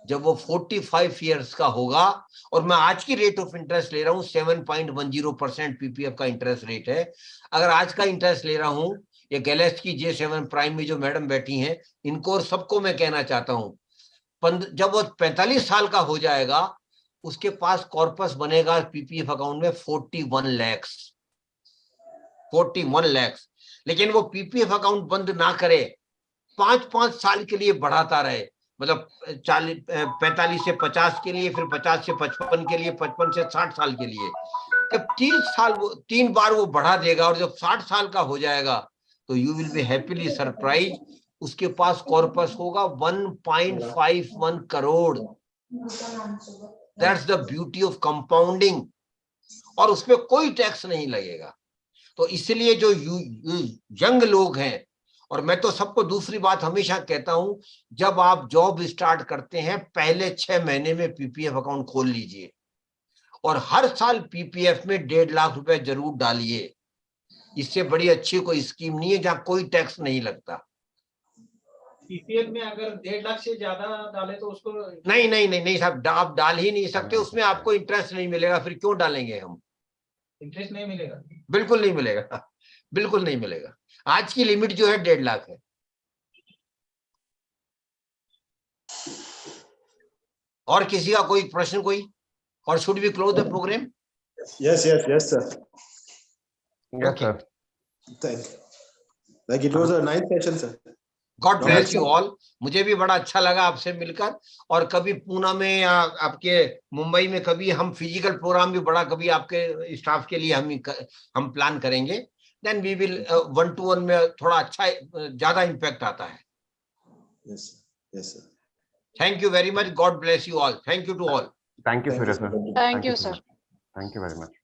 जब वो 45 इयर्स का होगा, और मैं आज की रेट ऑफ इंटरेस्ट ले रहा हूँ 7.10% पीपीएफ का इंटरेस्ट रेट है. अगर आज का इंटरेस्ट ले रहा हूँ, ये गैलेक्सी की J7 प्राइम में जो मैडम बैठी हैं, इनको और सबको मैं कहना चाहता हूँ, जब वो 45 साल का हो जाएगा उसके पास कॉर्पस बनेगा पीपीएफ अकाउंट में 41 लाख। 41 लाख। लेकिन वो पीपीएफ अकाउंट बंद ना करे, 5-5 साल के लिए बढ़ाता रहे, मतलब 45 से 50 के लिए, फिर 50 से 55 के लिए, 55 से 60 साल के लिए। जब 3 बार वो बढ़ा देगा और जब 60 साल का हो जाएगा तो you will be happily surprise, उसके पास कॉर्पस होगा 1.51 crore. That's the beauty of compounding. और उसमें कोई टैक्स नहीं लगेगा। तो इसलिए जो यंग लोग हैं, और मैं तो सबको दूसरी बात हमेशा कहता हूं, जब आप जॉब स्टार्ट करते हैं पहले 6 महीने में पीपीएफ अकाउंट खोल लीजिए और हर साल पीपीएफ में 1.5 लाख रुपए जरूर डालिए। इससे बड़ी अच्छी कोई स्कीम नहीं है जहां कोई टैक्स नहीं लगता। पीपीएफ में अगर 1.5 लाख से ज्यादा डाले तो उसको नहीं साहब, आप डाल ही नहीं सकते, उसमें आपको इंटरेस्ट नहीं मिलेगा। फिर क्यों डालेंगे हम? इंटरेस्ट नहीं मिलेगा? बिल्कुल नहीं मिलेगा, बिल्कुल नहीं मिलेगा। आज की लिमिट जो है 1.5 लाख है। और किसी का कोई प्रश्न कोई? और should we close the program? Yes, sir. Yes, sir. Like it was a nice session, sir. God bless you all. मुझे भी बड़ा अच्छा लगा आपसे मिलकर। और कभी पूना में या आपके मुंबई में कभी हम फिजिकल प्रोग्राम भी बड़ा कभी आपके स्टाफ के लिए हम प्लान करेंगे। देन वी विल 1-to-1 में थोड़ा अच्छा ज्यादा इम्पैक्ट आता है। Yes, sir. Thank you very much. God bless you all. Thank you to all. Thank you, Surya, sir. Thank you, sir. Thank you very much.